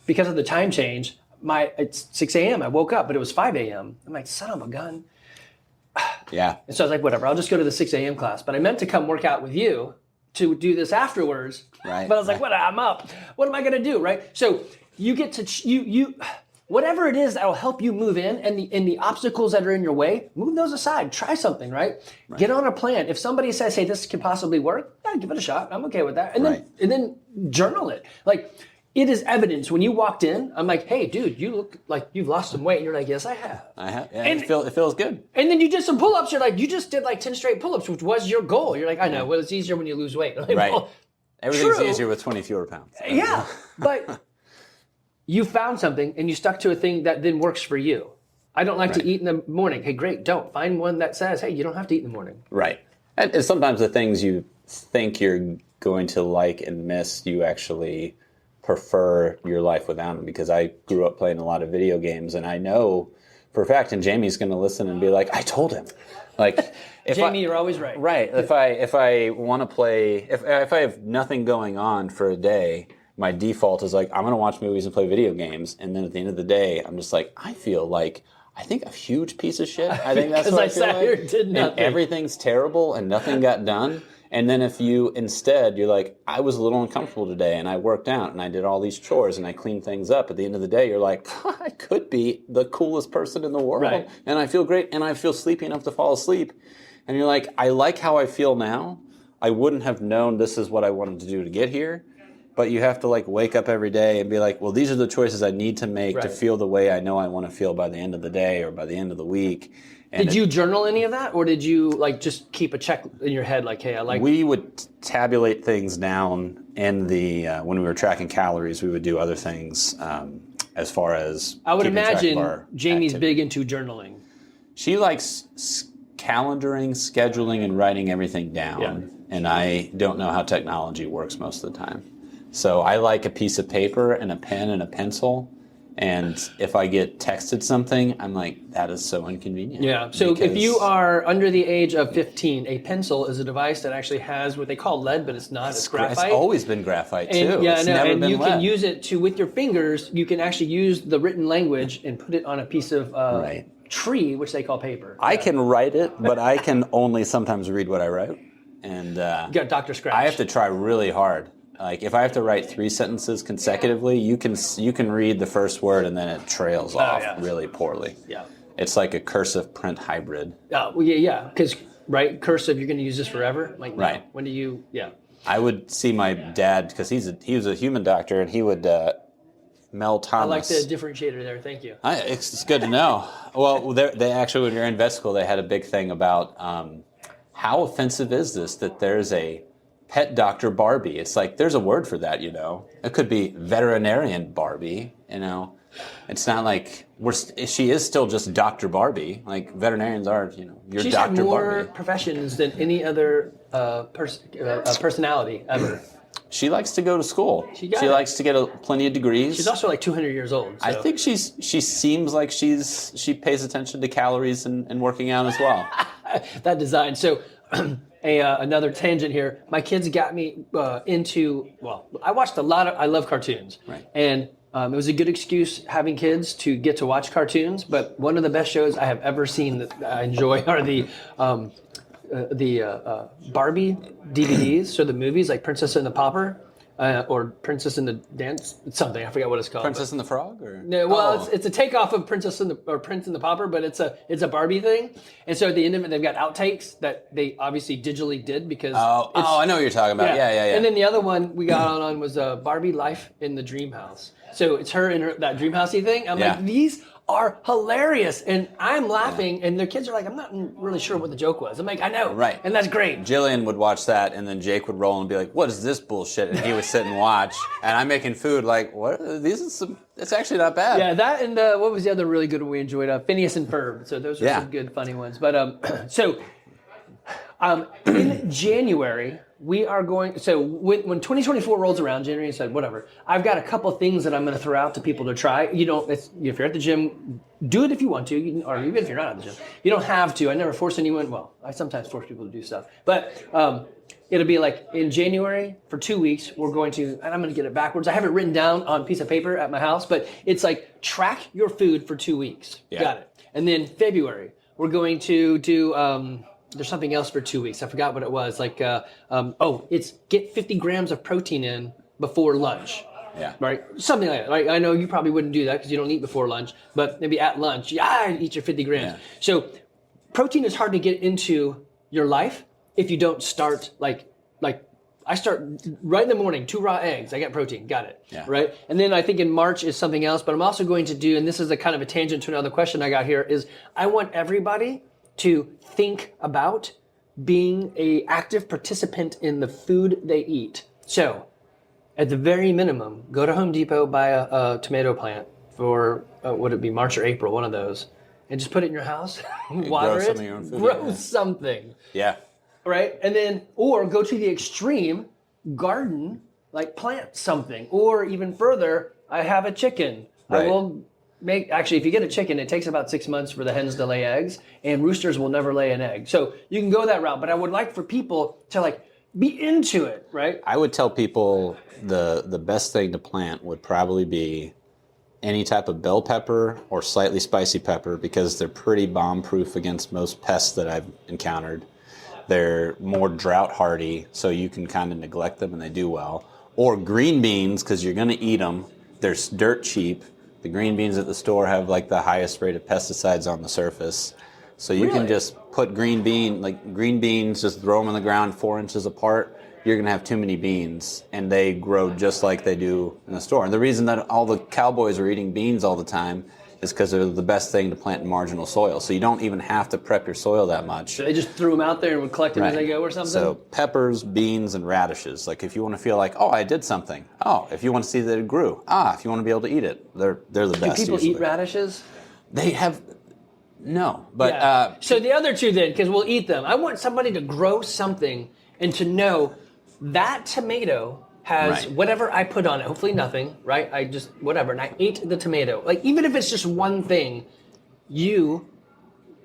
because of the time change, it's 6 a.m. I woke up, but it was 5 a.m. I'm like, son of a gun. Yeah. And so I was like, whatever, I'll just go to the 6 a.m. class. But I meant to come work out with you to do this afterwards. Right. But I was like, I'm up. What am I going to do, right? So you get to, whatever it is that will help you move in, and the obstacles that are in your way, move those aside. Try something, right? Get on a plan. If somebody says, hey, this can possibly work, give it a shot. I'm okay with that. And then journal it. Like, it is evidence. When you walked in, I'm like, hey, dude, you look like you've lost some weight. And you're like, yes, I have. I have. Yeah, and it feels good. And then you did some pull-ups. You're like, you just did like 10 straight pull-ups, which was your goal. You're like, I know. Well, it's easier when you lose weight. Like, right. Well, everything's true. easier with 20 fewer pounds. Yeah. But you found something and you stuck to a thing that then works for you. I don't like to eat in the morning. Hey, great. Don't. Find one that says, hey, you don't have to eat in the morning. Right. And sometimes the things you think you're going to like and miss, you actually prefer your life without them. Because I grew up playing a lot of video games, and I know for a fact, and Jamie's going to listen and be like, I told him. Like, Jamie, you're always right. Right. If I want to play, if I have nothing going on for a day, my default is like, I'm going to watch movies and play video games. And then at the end of the day, I'm just like, I feel like, I think a huge piece of shit. I think that's what I feel sat like. here and did nothing. And everything's terrible and nothing got done. And then if you instead, you're like, I was a little uncomfortable today and I worked out and I did all these chores and I cleaned things up. At the end of the day, you're like, I could be the coolest person in the world. Right. And I feel great and I feel sleepy enough to fall asleep. And you're like, I like how I feel now. I wouldn't have known this is what I wanted to do to get here. But you have to like wake up every day and be like, well, these are the choices I need to make to feel the way I know I want to feel by the end of the day or by the end of the week. And did you journal any of that, or did you like just keep a check in your head like, hey, I like... We would tabulate things down in the, when we were tracking calories, we would do other things as far as I would keeping track of imagine our Jamie's activity. big into journaling. She likes calendaring, scheduling, and writing everything down. Yeah. And I don't know how technology works most of the time. So I like a piece of paper and a pen and a pencil. And if I get texted something, I'm like, that is so inconvenient. Yeah. So if you are under the age of 15, a pencil is a device that actually has what they call lead, but it's not. It's graphite. It's always been graphite too. And, yeah, it's no, never and been you lead. can use it to, with your fingers, you can actually use the written language and put it on a piece of tree, which they call paper. I can write it, but I can only sometimes read what I write. And you got Dr. Scratch. I have to try really hard Like if I have to write 3 sentences consecutively, you can read the first word and then it trails off really poorly. Yeah. It's like a cursive print hybrid. Well, yeah, because right, cursive, you're going to use this forever. Like, no. Right. When do you? Yeah. I would see my dad because he was a human doctor, and he would Mel Thomas. I like the differentiator there. Thank you. It's good to know. Well, they actually, when you're in vet school, they had a big thing about how offensive is this that there's a pet doctor Barbie. It's like there's a word for that, It could be veterinarian Barbie, It's not like she is still just Dr. Barbie. Like veterinarians are, you're She's Dr. had more Barbie. professions than any other personality ever. She likes to go to school. She likes to get plenty of degrees. She's also like 200 years old. So. I think she seems like she pays attention to calories and working out as well. That design. So another tangent here. My kids got me into, I watched I love cartoons. Right. And it was a good excuse having kids to get to watch cartoons. But one of the best shows I have ever seen that I enjoy are the Barbie DVDs, so the movies like Princess and the Pauper, or Princess and the Dance, something, I forgot what it's called. Princess and the Frog? Or? No, well, it's a takeoff of Prince and the Pauper, but it's a Barbie thing. And so at the end of it, they've got outtakes that they obviously digitally did because. I know what you're talking about. Yeah. And then the other one we got on was Barbie Life in the Dreamhouse. So it's her in that Dreamhousey thing. I'm like, these are hilarious, and I'm laughing, and their kids are like, I'm not really sure what the joke was. I'm like, I know, right, and that's great. Jillian would watch that, and then Jake would roll and be like, "What is this bullshit?" And he would sit and watch, and I'm making food, like, "What? It's actually not bad." Yeah, that and what was the other really good one we enjoyed? Phineas and Ferb. So those are some good, funny ones. But in January. We are going, so when 2024 rolls around, January said, whatever, I've got a couple things that I'm going to throw out to people to try. If you're at the gym, do it if you want to, or even if you're not at the gym. You don't have to. I never force anyone. Well, I sometimes force people to do stuff. But it'll be like in January for 2 weeks, we're going to, and I'm going to get it backwards. I have it written down on a piece of paper at my house, but it's like track your food for 2 weeks. Yeah. Got it. And then February, we're going to do, there's something else for 2 weeks. I forgot what it was. Like, it's get 50 grams of protein in before lunch. Yeah. Right? Something like that. Right? I know you probably wouldn't do that because you don't eat before lunch, but maybe at lunch, eat your 50 grams. Yeah. So protein is hard to get into your life if you don't start like I start right in the morning, 2 raw eggs. I get protein. Got it. Yeah. Right? And then I think in March is something else, but I'm also going to do, and this is a kind of a tangent to another question I got here, is I want everybody to think about being an active participant in the food they eat. So, at the very minimum, go to Home Depot, buy a tomato plant for, would it be March or April, one of those, and just put it in your house, water it, grow something. Yeah. Right? And then, or go to the extreme, garden, like plant something. Or even further, I have a chicken. Right. I will actually, if you get a chicken, it takes about 6 months for the hens to lay eggs, and roosters will never lay an egg. So you can go that route, but I would like for people to be into it, right? I would tell people the best thing to plant would probably be any type of bell pepper or slightly spicy pepper because they're pretty bomb-proof against most pests that I've encountered. They're more drought hardy, so you can kind of neglect them and they do well. Or green beans, because you're going to eat them. They're dirt cheap. The green beans at the store have the highest rate of pesticides on the surface. So you can just put green beans, just throw them on the ground 4 inches apart. You're going to have too many beans, and they grow just like they do in the store. And the reason that all the cowboys are eating beans all the time is because they're the best thing to plant in marginal soil. So you don't even have to prep your soil that much. So they just threw them out there and would collect them as they go or something? So peppers, beans, and radishes. If you want to feel like, I did something. If you want to see that it grew. If you want to be able to eat it. They're the best. Do people eat radishes? They have... No, but... So the other two then, because we'll eat them. I want somebody to grow something and to know that tomato has whatever I put on it, hopefully nothing, right? I just, whatever, and I ate the tomato. Even if it's just one thing, you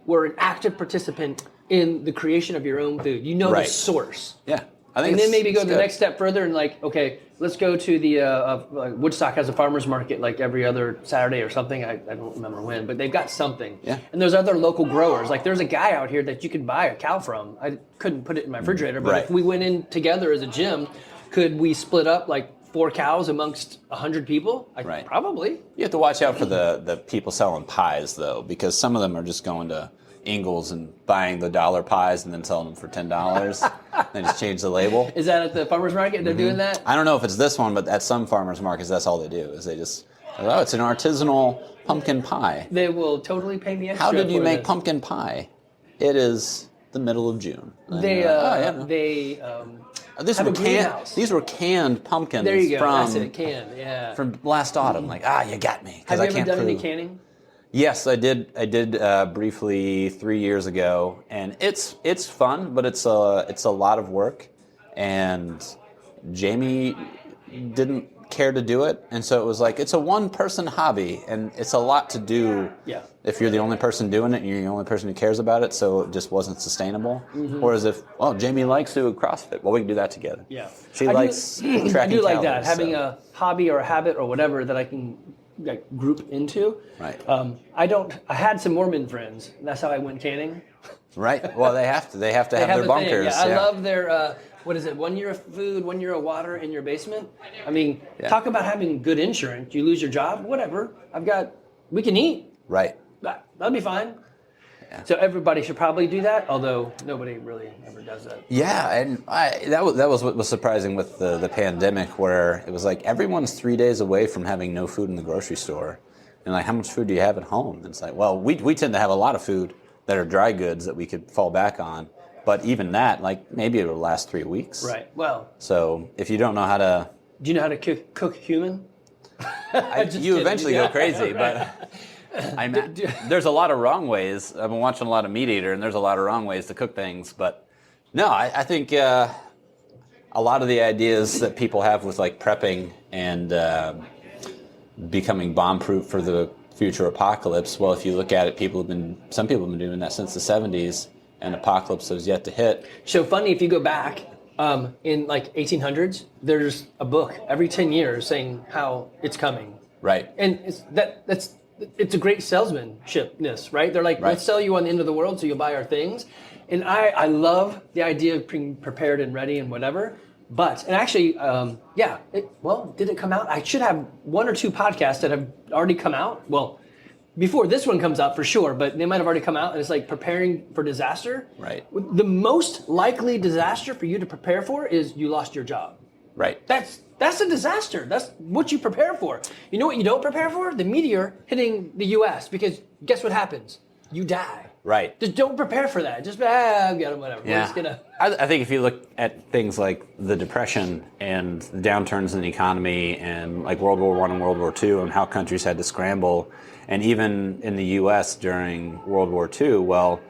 were an active participant in the creation of your own food. You know the source. Yeah. I think and then maybe go the next step further and okay, let's go to the, Woodstock has a farmer's market every other Saturday or something. I don't remember when, but they've got something. Yeah. And there's other local growers. There's a guy out here that you could buy a cow from. I couldn't put it in my refrigerator, but if we went in together as a gym, Could we split up like 4 cows amongst 100 people? Right. Probably. You have to watch out for the people selling pies, though, because some of them are just going to Ingles and buying the dollar pies and then selling them for $10. They just change the label. Is that at the farmer's market they're doing that? I don't know if it's this one, but at some farmers markets, that's all they do, is they just, oh, it's an artisanal pumpkin pie. They will totally pay me extra. How did you for make this. pumpkin pie? It is the middle of June. They These have were a greenhouse. These were canned pumpkins. There you go. From, That's it. Canned. Yeah. from last autumn. Like, you got me. Have you I ever can't done any prove. canning? Yes, I did. I did briefly 3 years ago, and it's fun, but it's a lot of work. And Jamie didn't care to do it, and so it was like it's a one-person hobby, and it's a lot to do. Yeah. If you're the only person doing it, and you're the only person who cares about it, so it just wasn't sustainable. Whereas if Jamie likes to do CrossFit, well, we can do that together. Yeah. She likes tracking I do like that, calories, having so. a hobby or a habit or whatever that I can like group into. Right. I had some Mormon friends. That's how I went canning. Right. Well, they have to. They have to have their a thing. bunkers. Yeah, I love their. What is it? 1 year of food, 1 year of water in your basement. I mean, talk about having good insurance. You lose your job, whatever. We can eat. Right. That'll be fine. Yeah. So everybody should probably do that, although nobody really ever does that. Yeah, and that was what was surprising with the pandemic, where it was like everyone's 3 days away from having no food in the grocery store, and like, how much food do you have at home? And it's like, well, we tend to have a lot of food that are dry goods that we could fall back on, but even that, like, maybe it'll last 3 weeks. Right. Well. So if you don't know how to, Do you know how to cook human? you eventually go crazy, but. There's a lot of wrong ways. I've been watching a lot of Meat Eater, and there's a lot of wrong ways to cook things. But no, I think a lot of the ideas that people have with like prepping and becoming bomb-proof for the future apocalypse. Well, if you look at it, some people have been doing that since the 70s, and apocalypse has yet to hit. So funny, if you go back in like 1800s, there's a book every 10 years saying how it's coming. Right. And it's a great salesmanshipness, right? They're like, let's sell you on the end of the world so you'll buy our things. And I love the idea of being prepared and ready and whatever. But, and actually, did it come out? I should have 1 or 2 podcasts that have already come out. Well, before this one comes out for sure, but they might have already come out. And it's like preparing for disaster. Right. The most likely disaster for you to prepare for is you lost your job. Right. That's a disaster. That's what you prepare for. You know what you don't prepare for? The meteor hitting the U.S. Because guess what happens? You die. Right. Just don't prepare for that. Just, I'll get them, whatever. Yeah. We're just gonna... I think if you look at things like the Depression and the downturns in the economy and like World War I and World War II and how countries had to scramble, and even in the U.S. during World War II, well,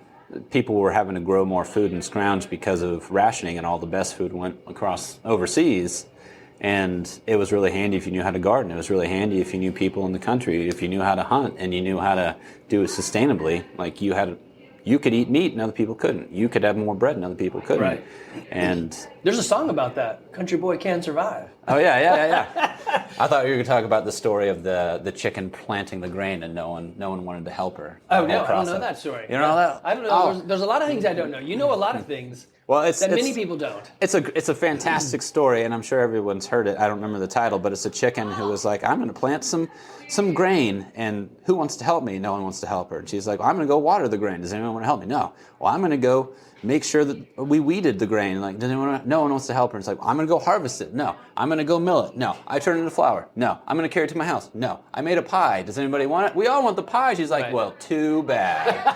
people were having to grow more food and scrounge because of rationing, and all the best food went across overseas. And it was really handy if you knew how to garden. It was really handy if you knew people in the country, if you knew how to hunt and you knew how to do it sustainably. Like you could eat meat and other people couldn't. You could have more bread and other people couldn't. Right. And there's a song about that. Country boy can survive. Oh yeah. I thought you were going to talk about the story of the chicken planting the grain and no one wanted to help her. Oh no, I don't know that story. You don't know that? I don't know. Oh. There's a lot of things I don't know. You know a lot of things. Well, many people don't. It's a fantastic story, and I'm sure everyone's heard it. I don't remember the title, but it's a chicken who was like, I'm going to plant some grain, and who wants to help me? No one wants to help her. And she's like, well, I'm going to go water the grain. Does anyone want to help me? No. Well, I'm going to go make sure that we weeded the grain. Like, no one wants to help her. It's like, well, I'm going to go harvest it. No. I'm going to go mill it. No. I turn it into flour. No. I'm going to carry it to my house. No. I made a pie. Does anybody want it? We all want the pie. She's like, well, too bad.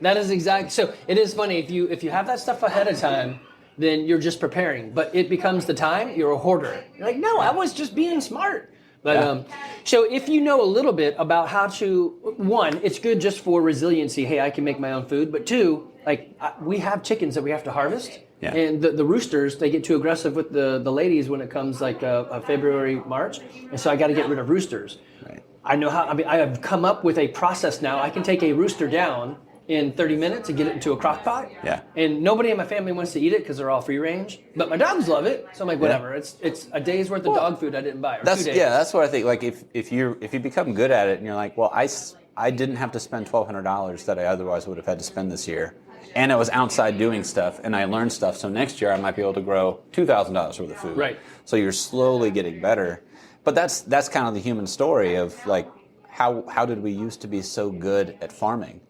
That is exactly. So it is funny if you have that stuff ahead of time, then you're just preparing. But it becomes the time you're a hoarder. You're like, no, I was just being smart. But so if you know a little bit about how to, one, it's good just for resiliency. Hey, I can make my own food. But two, like we have chickens that we have to harvest, and the roosters, they get too aggressive with the ladies when it comes like February, March, and so I got to get rid of roosters. Right. I know how. I mean, I have come up with a process now. I can take a rooster down in 30 minutes and get it into a crock pot. Yeah. And nobody in my family wants to eat it because they're all free range. But my dogs love it. So I'm like, whatever. It's a day's worth of dog food I didn't buy. Or 2 days. Yeah, that's what I think. Like if you become good at it and you're like, well, I didn't have to spend $1,200 that I otherwise would have had to spend this year. and I was outside doing stuff, and I learned stuff. So next year I might be able to grow $2,000 worth of food. Right. So you're slowly getting better. But that's kind of the human story of like how did we used to be so good at farming?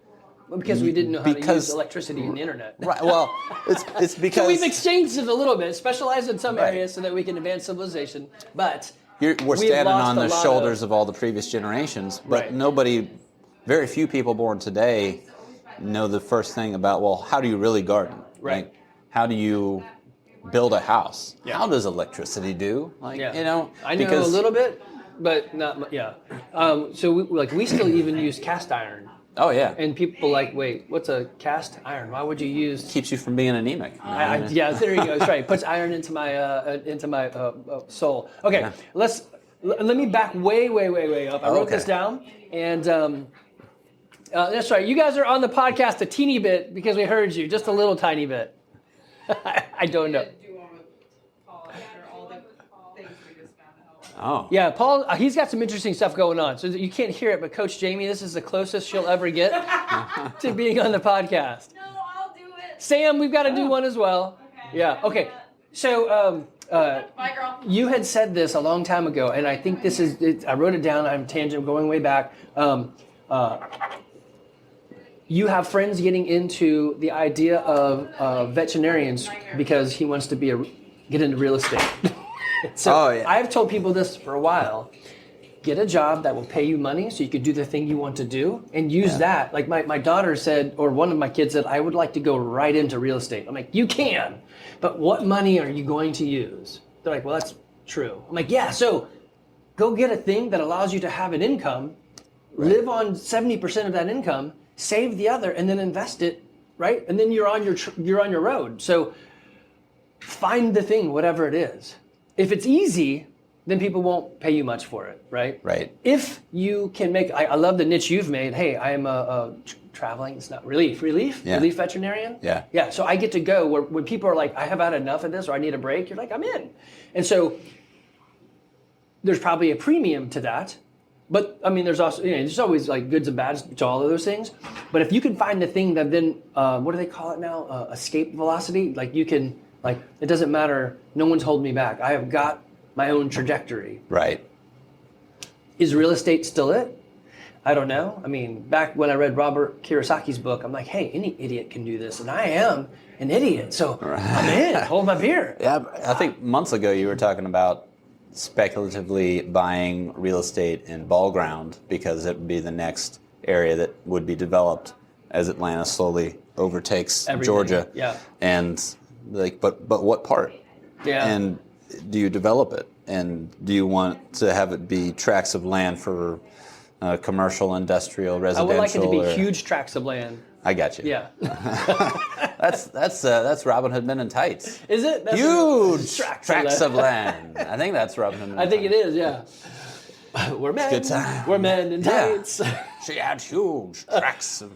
Well, because we didn't know how to use electricity and the internet. Right. Well, it's because So we've exchanged it a little bit, specialized in some areas so that we can advance civilization. But we're standing on the shoulders of all the previous generations. But very few people born today know the first thing about, well, how do you really garden? Right. Like, how do you build a house? Yeah. How does electricity do? Like, I know a little bit, but not, so we still even use cast iron. Oh, yeah. And people like, wait, what's a cast iron? Why would you use... Keeps you from being anemic. Yeah, there you go. That's right. Puts iron into my soul. Okay, let me back way up. I wrote this down, and that's right. You guys are on the podcast a teeny bit because we heard you, just a little tiny bit. I don't know. Oh. Yeah, Paul, he's got some interesting stuff going on. So you can't hear it, but Coach Jamie, this is the closest she'll ever get to being on the podcast. No, I'll do it. Sam, we've got to do one as well. Okay. Yeah, okay. So Bye, girl. you had said this a long time ago, and I think this is, I wrote it down, I'm tangent, going way back. You have friends getting into the idea of veterinarians because he wants to get into real estate. So I've told people this for a while. Get a job that will pay you money so you can do the thing you want to do and use that. Like my daughter said, or one of my kids said, I would like to go right into real estate. I'm like, you can, but what money are you going to use? They're like, well, that's true. I'm like, yeah, so go get a thing that allows you to have an income, live on 70% of that income, save the other, and then invest it, right? And then you're on your road. So find the thing, whatever it is. If it's easy, then people won't pay you much for it, right? Right. If you can make, I love the niche you've made. Hey, I am a traveling, it's not relief veterinarian. Yeah. Yeah, so I get to go where when people are like, I have had enough of this or I need a break, you're like, I'm in. And so there's probably a premium to that. But I mean, there's also, there's always like goods and bads to all of those things. But if you can find the thing that then, what do they call it now? Escape velocity. Like you can, it doesn't matter. No one's holding me back. I have got my own trajectory. Right. Is real estate still it? I don't know. I mean, back when I read Robert Kiyosaki's book, I'm like, hey, any idiot can do this. And I am an idiot. So I'm in. Hold my beer. Yeah, I think months ago you were talking about speculatively buying real estate in ball ground because it would be the next area that would be developed as Atlanta slowly overtakes Georgia. Yeah. And but what part? Yeah. And do you develop it? And do you want to have it be tracts of land for commercial, industrial, residential? I would like it to be huge tracts of land. I got you. Yeah. That's Robin Hood Men in Tights. Is it? That's huge tracts of land. I think that's Robin Hood Men in Tights. I think it is, yeah. We're men. Good time. We're men in tights. Yeah. She had huge tracts of,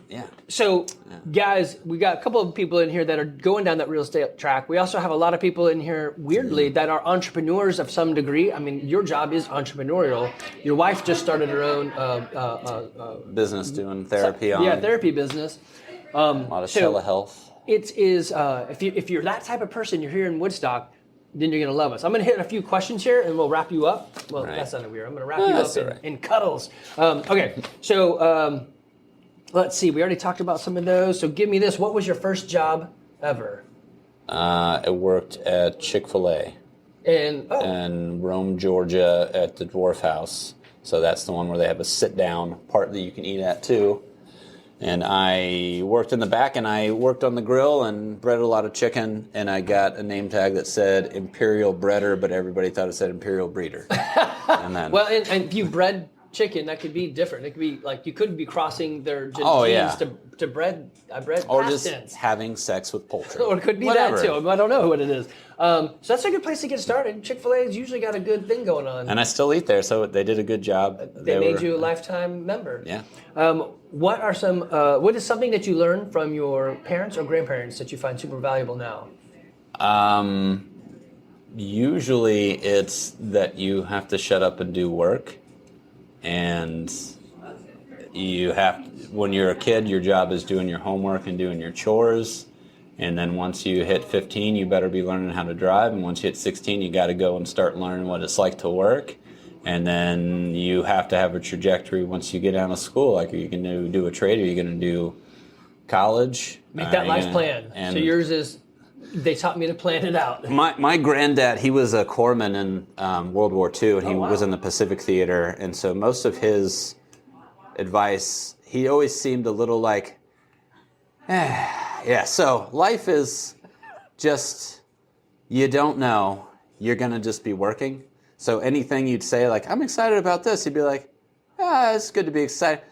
So, guys, we got a couple of people in here that are going down that real estate track. We also have a lot of people in here, weirdly, that are entrepreneurs of some degree. I mean, your job is entrepreneurial. Your wife just started her own business doing therapy therapy business. A lot of telehealth. It is if you're that type of person, you're here in Woodstock, then you're going to love us. I'm going to hit a few questions here, and we'll wrap you up. Well, that sounded weird. I'm going to wrap you up in cuddles. Okay, so let's see. We already talked about some of those. So give me this. What was your first job ever? I worked at Chick-fil-A in Rome, Georgia, at the Dwarf House. So that's the one where they have a sit-down part that you can eat at, too. And I worked in the back, and I worked on the grill and breaded a lot of chicken, and I got a name tag that said Imperial Breader, but everybody thought it said Imperial Breeder. And then, well, and if you bred chicken, that could be different. It could be like you could be crossing their genes to bread. I bred or past just tense. Having sex with poultry. Or it could be that too. I don't know what it is. So that's a good place to get started. Chick-fil-A's usually got a good thing going on. And I still eat there, so they did a good job. They made you a lifetime member. Yeah. What is something that you learned from your parents or grandparents that you find super valuable now? Usually it's that you have to shut up and do work. And you have, when you're a kid, your job is doing your homework and doing your chores. And then once you hit 15, you better be learning how to drive. And once you hit 16, you got to go and start learning what it's like to work. And then you have to have a trajectory once you get out of school. Like, are you going to do a trade? Are you going to do college? Make that life plan. So yours is, they taught me to plan it out. My granddad, he was a corpsman in World War II, and he was in the Pacific Theater. And so most of his advice, he always seemed a little like, yeah, so life is just, you don't know. You're going to just be working. So anything you'd say, like, I'm excited about this, he'd be like, it's good to be excited.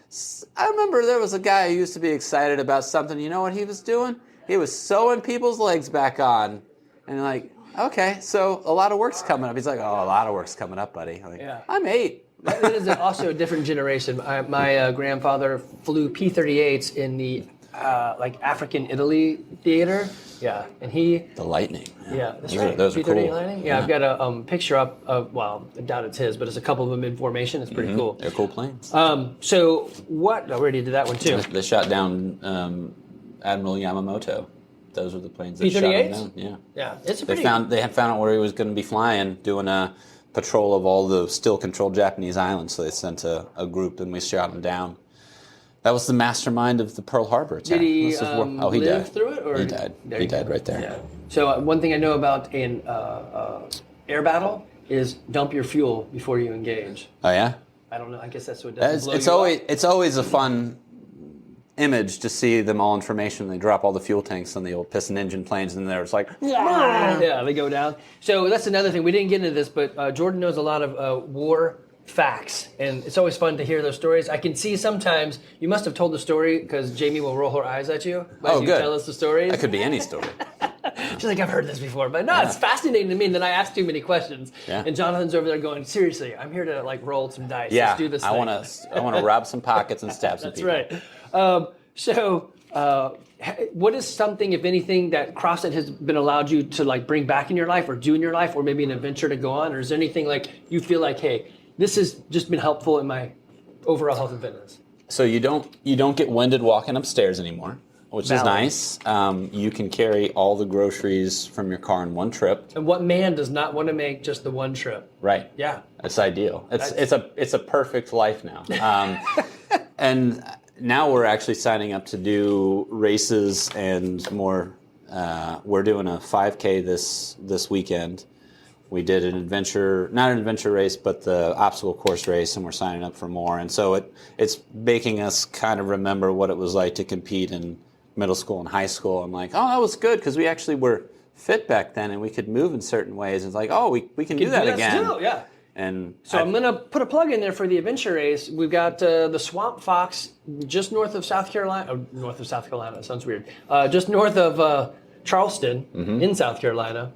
I remember there was a guy who used to be excited about something. You know what he was doing? He was sewing people's legs back on. And like, okay, so a lot of work's coming up. He's like, a lot of work's coming up, buddy. I'm like, I'm 8. That is also a different generation. My grandfather flew P-38s in the African Italy theater. Yeah, and the Lightning. Yeah, that's right. Those are cool. Lightning. Yeah, I've got a picture up of, well, I doubt it's his, but it's a couple of them in formation. It's pretty cool. They're cool planes. So what? I already did that one too. They shot down Admiral Yamamoto. Those were the planes that shot him down. Yeah. Yeah, it's a They had found out where he was going to be flying, doing a patrol of all the still-controlled Japanese islands. So they sent a group, and we shot him down. That was the mastermind of the Pearl Harbor attack. Did he he live died. through it? Or? He died. He died right there. Yeah. So one thing I know about an air battle is dump your fuel before you engage. Oh yeah. I don't know. I guess that's what does. It's always a fun image to see them all in formation. They drop all the fuel tanks on the old piston engine planes, and there's like, yeah, they go down. So that's another thing. We didn't get into this, but Jordan knows a lot of war facts, and it's always fun to hear those stories. I can see sometimes you must have told the story because Jamie will roll her eyes at you as you tell us the stories. That could be any story. She's like, I've heard this before, but no, it's fascinating to me. And then I ask too many questions, and Jonathan's over there going, seriously, I'm here to like roll some dice. Yeah, let's do this. I want to rob some pockets and stab some people. That's right. What is something, if anything, that CrossFit has been allowed you to like bring back in your life or do in your life, or maybe an adventure to go on, or is there anything like you feel like, hey, this has just been helpful in my overall health and fitness? So you don't get winded walking upstairs anymore, which is nice. You can carry all the groceries from your car in one trip. And what man does not want to make just the one trip? Right. Yeah. It's ideal. It's a perfect life now. And now we're actually signing up to do races and more. We're doing a 5K this weekend. We did not an adventure race, but the obstacle course race, and we're signing up for more. And so it's making us kind of remember what it was like to compete in middle school and high school. I'm like, oh, that was good because we actually were fit back then and we could move in certain ways. It's like, oh, we can do that again. Still, yeah. And so I'm going to put a plug in there for the adventure race. We've got the Swamp Fox just north of South Carolina. Oh, north of South Carolina, that sounds weird. Just north of Charleston in South Carolina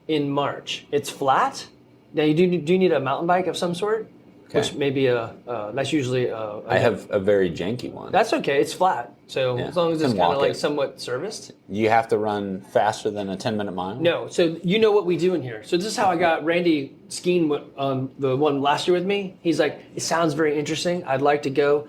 in March. It's flat. Now, you do need a mountain bike of some sort, which may be that's usually I have a very janky one. That's okay. It's flat. So as long as it's kind of like somewhat serviced. You have to run faster than a 10-minute mile? No. So you know what we do in here. So this is how I got Randy skiing on the one last year with me. He's like, it sounds very interesting. I'd like to go.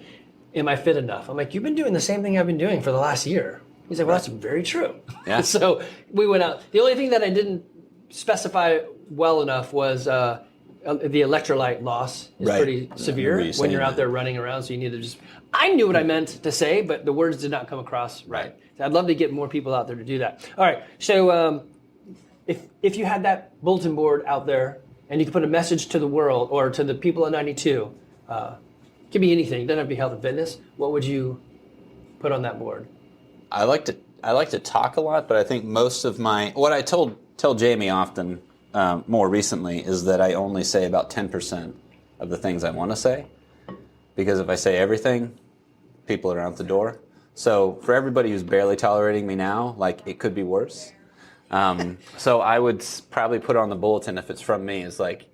Am I fit enough? I'm like, you've been doing the same thing I've been doing for the last year. He's like, well, that's very true. Yeah. So we went out. The only thing that I didn't specify well enough was the electrolyte loss is pretty severe when you're out there running around. So you need to just. I knew what I meant to say, but the words did not come across right. So I'd love to get more people out there to do that. All right. So if you had that bulletin board out there and you could put a message to the world or to the people at 92, it could be anything. It doesn't have to be health and fitness. What would you put on that board? I like to talk a lot, but I think most of what I tell Jamie often more recently is that I only say about 10% of the things I want to say, because if I say everything, people are out the door. So for everybody who's barely tolerating me now, like it could be worse. So I would probably put on the bulletin if it's from me is like,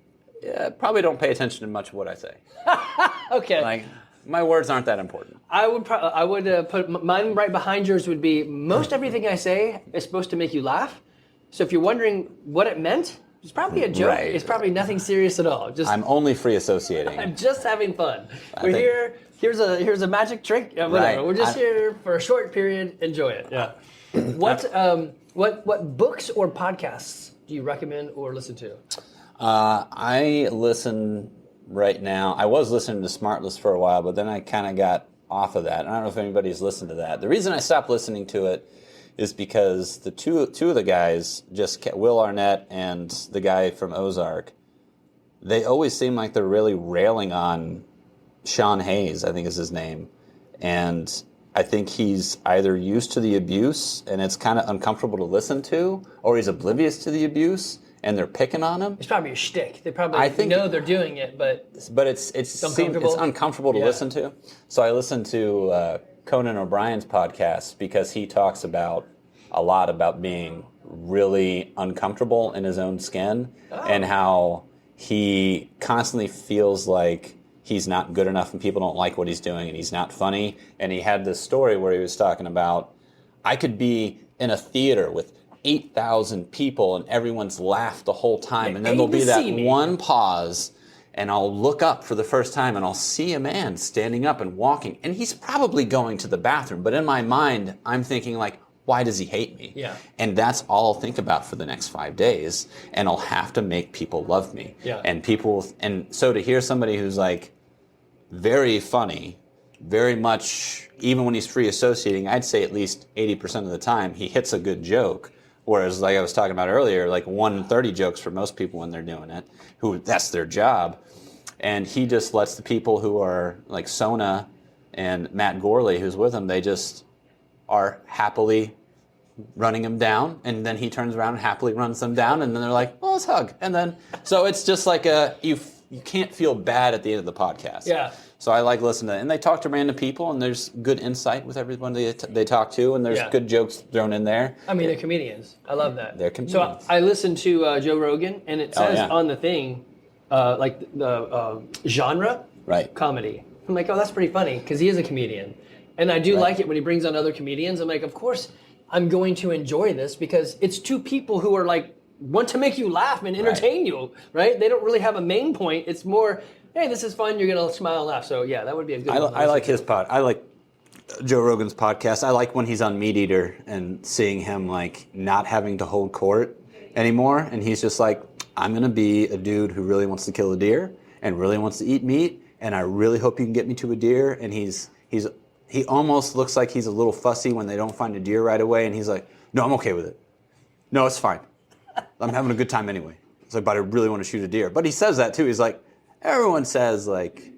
probably don't pay attention to much of what I say. Okay. Like my words aren't that important. I would put mine right behind yours. Would be most everything I say is supposed to make you laugh. So if you're wondering what it meant, It's probably a joke. Right. It's probably nothing serious at all. Just I'm only free associating. I'm just having fun. I We're think- here. Here's a magic trick. Whatever. Right. We're just here for a short period. Enjoy it. Yeah. What books or podcasts do you recommend or listen to? I listen right now. I was listening to Smartless for a while, but then I kind of got off of that. I don't know if anybody's listened to that. The reason I stopped listening to it is because the two of the guys, Will Arnett and the guy from Ozark, they always seem like they're really railing on Sean Hayes, I think is his name. And I think he's either used to the abuse and it's kind of uncomfortable to listen to, or he's oblivious to the abuse and they're picking on him. It's probably a shtick. They probably know they're doing it, but it's uncomfortable to listen to. So I listen to Conan O'Brien's podcast because he talks a lot about being really uncomfortable in his own skin and how he constantly feels like he's not good enough and people don't like what he's doing and he's not funny. And he had this story where he was talking about, I could be in a theater with 8,000 people and everyone's laughed the whole time, and then there'll be that one pause and I'll look up for the first time and I'll see a man standing up and walking, and he's probably going to the bathroom, but in my mind I'm thinking like, why does he hate me? Yeah. And that's all I'll think about for the next 5 days, and I'll have to make people love me. Yeah. And so to hear somebody who's like very funny, very much, even when he's free associating, I'd say at least 80% of the time he hits a good joke. Whereas, like I was talking about earlier, like 1:30 jokes for most people when they're doing it, who that's their job. And he just lets the people who are like Sona and Matt Gorley, who's with him, they just are happily running him down. And then he turns around and happily runs them down. And then they're like, well, let's hug. And then, so it's just like you can't feel bad at the end of the podcast. Yeah. So I like listening to it. And they talk to random people, and there's good insight with everyone they talk to, and there's good jokes thrown in there. I mean, they're comedians. I love that. They're comedians. So I listened to Joe Rogan, and it says on the thing, like the genre, right, comedy. I'm like, oh, that's pretty funny, because he is a comedian. And I do like it when he brings on other comedians. I'm like, of course, I'm going to enjoy this, because it's two people who are like, want to make you laugh and entertain you, right? They don't really have a main point. It's more, hey, this is fun. You're going to smile and laugh. So, yeah, that would be a good one. I like his pod. I like Joe Rogan's podcast. I like when he's on Meat Eater and seeing him, like, not having to hold court anymore. And he's just like, I'm going to be a dude who really wants to kill a deer and really wants to eat meat. And I really hope you can get me to a deer. And he almost looks like he's a little fussy when they don't find a deer right away. And he's like, no, I'm okay with it. No, it's fine. I'm having a good time anyway. It's like, but I really want to shoot a deer. But he says that too. He's like, everyone says like,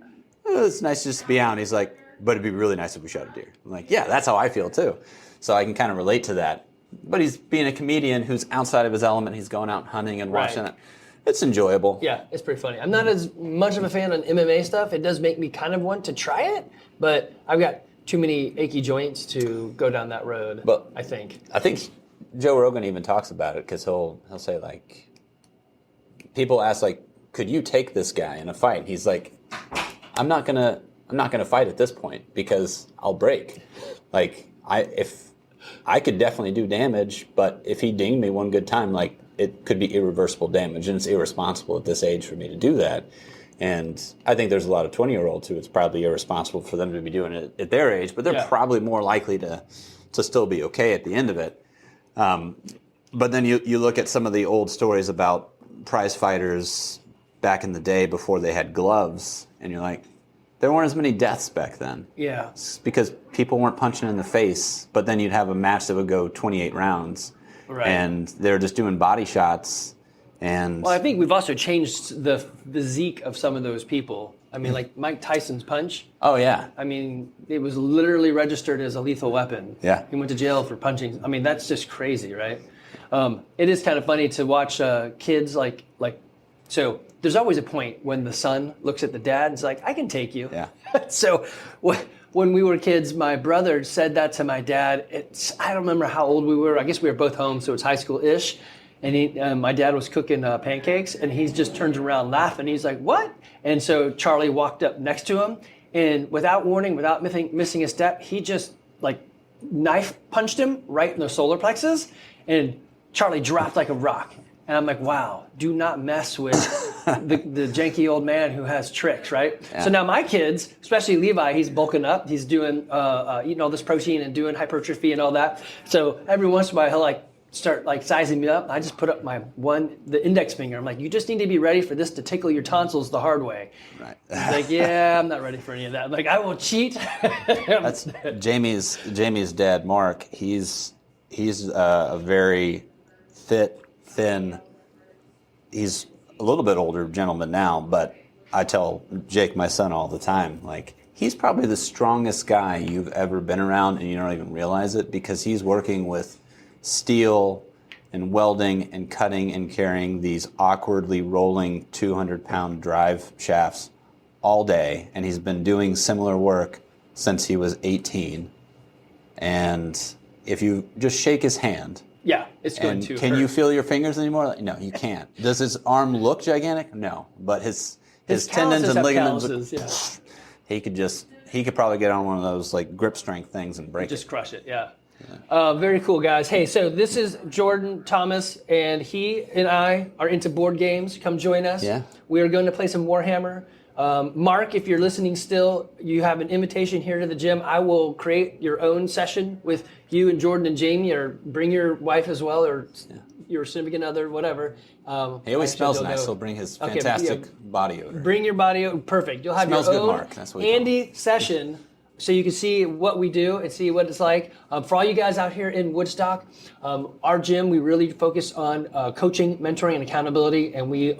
oh, it's nice just to be out. And he's like, but it'd be really nice if we shot a deer. I'm like, yeah, that's how I feel too. So I can kind of relate to that. But he's being a comedian who's outside of his element. He's going out hunting and watching it. It's enjoyable. Yeah, it's pretty funny. I'm not as much of a fan on MMA stuff. It does make me kind of want to try it, but I've got too many achy joints to go down that road, but I think. Joe Rogan even talks about it, because he'll say, like, people ask, like, could you take this guy in a fight? He's like, I'm not gonna fight at this point because I'll break. Like, if I could definitely do damage, but if he dinged me one good time, like, it could be irreversible damage, and it's irresponsible at this age for me to do that. And I think there's a lot of 20-year-olds who it's probably irresponsible for them to be doing it at their age, but they're probably more likely to still be okay at the end of it. But then you look at some of the old stories about prize fighters back in the day before they had gloves, and you're like, there weren't as many deaths back then. Yeah. It's because people weren't punching in the face, but then you'd have a match that would go 28 rounds. Right. And they're just doing body shots. And well, I think we've also changed the physique of some of those people. I mean, like Mike Tyson's punch. Oh, yeah. I mean, it was literally registered as a lethal weapon. Yeah. He went to jail for punching. I mean, that's just crazy, right? It is kind of funny to watch kids like. So there's always a point when the son looks at the dad and is like, I can take you. Yeah. So when we were kids, my brother said that to my dad. I don't remember how old we were. I guess we were both home, so it's high school-ish. And my dad was cooking pancakes, and he just turns around laughing. He's like, what? And so Charlie walked up next to him, and without warning, without missing a step, he just like knife punched him right in the solar plexus, and Charlie dropped like a rock. And I'm like, wow, do not mess with the janky old man who has tricks, right? Yeah. So now my kids, especially Levi, he's bulking up. He's doing, eating all this protein and doing hypertrophy and all that. So every once in a while, he'll like start like sizing me up. I just put up the index finger. I'm like, you just need to be ready for this to tickle your tonsils the hard way. Right. He's like, yeah, I'm not ready for any of that. I'm like, I will cheat. That's Jamie's dad, Mark. He's a very fit, thin. He's a little bit older gentleman now, but I tell Jake, my son, all the time, like, he's probably the strongest guy you've ever been around, and you don't even realize it, because he's working with steel and welding and cutting and carrying these awkwardly rolling 200-pound drive shafts all day, and he's been doing similar work since he was 18. And if you just shake his hand, yeah, it's going and to can hurt. you feel your fingers anymore? Like, no, you can't. Does his arm look gigantic? No, but his tendons and have ligaments. calluses, yeah. He could probably get on one of those like grip strength things and break Just it. crush it, yeah. Very cool, guys. Hey, so this is Jordan Thomas, and he and I are into board games. Come join us. Yeah. We are going to play some Warhammer. Mark, if you're listening still, you have an invitation here to the gym. I will create your own session with you and Jordan and Jamie, or bring your wife as well, or your significant other, whatever. He always smells nice. He'll bring his fantastic body odor. Bring your body odor. Perfect. You'll have Smells your good, own Mark. That's what we call Andy session, so you can see what we do and see what it's like. For all you guys out here in Woodstock, our gym, we really focus on coaching, mentoring, and accountability. And we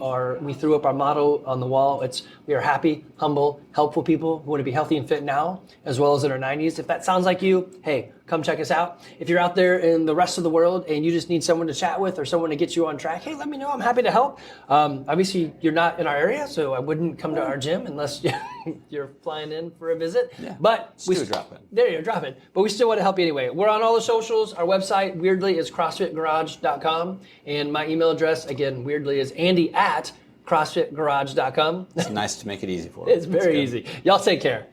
threw up our motto on the wall. We are happy, humble, helpful people who want to be healthy and fit now, as well as in our 90s. If that sounds like you, hey, come check us out. If you're out there in the rest of the world and you just need someone to chat with or someone to get you on track, hey, let me know. I'm happy to help. Obviously, you're not in our area, so I wouldn't come to our gym unless you're flying in for a visit. Yeah. But Just do a drop in. There you go, drop it. But we still want to help you anyway. We're on all the socials. Our website, weirdly, is CrossFitGarage.com. And my email address, again, weirdly, is Andy@CrossFitGarage.com. It's nice to make it easy for It's him. very good. easy. Y'all take care.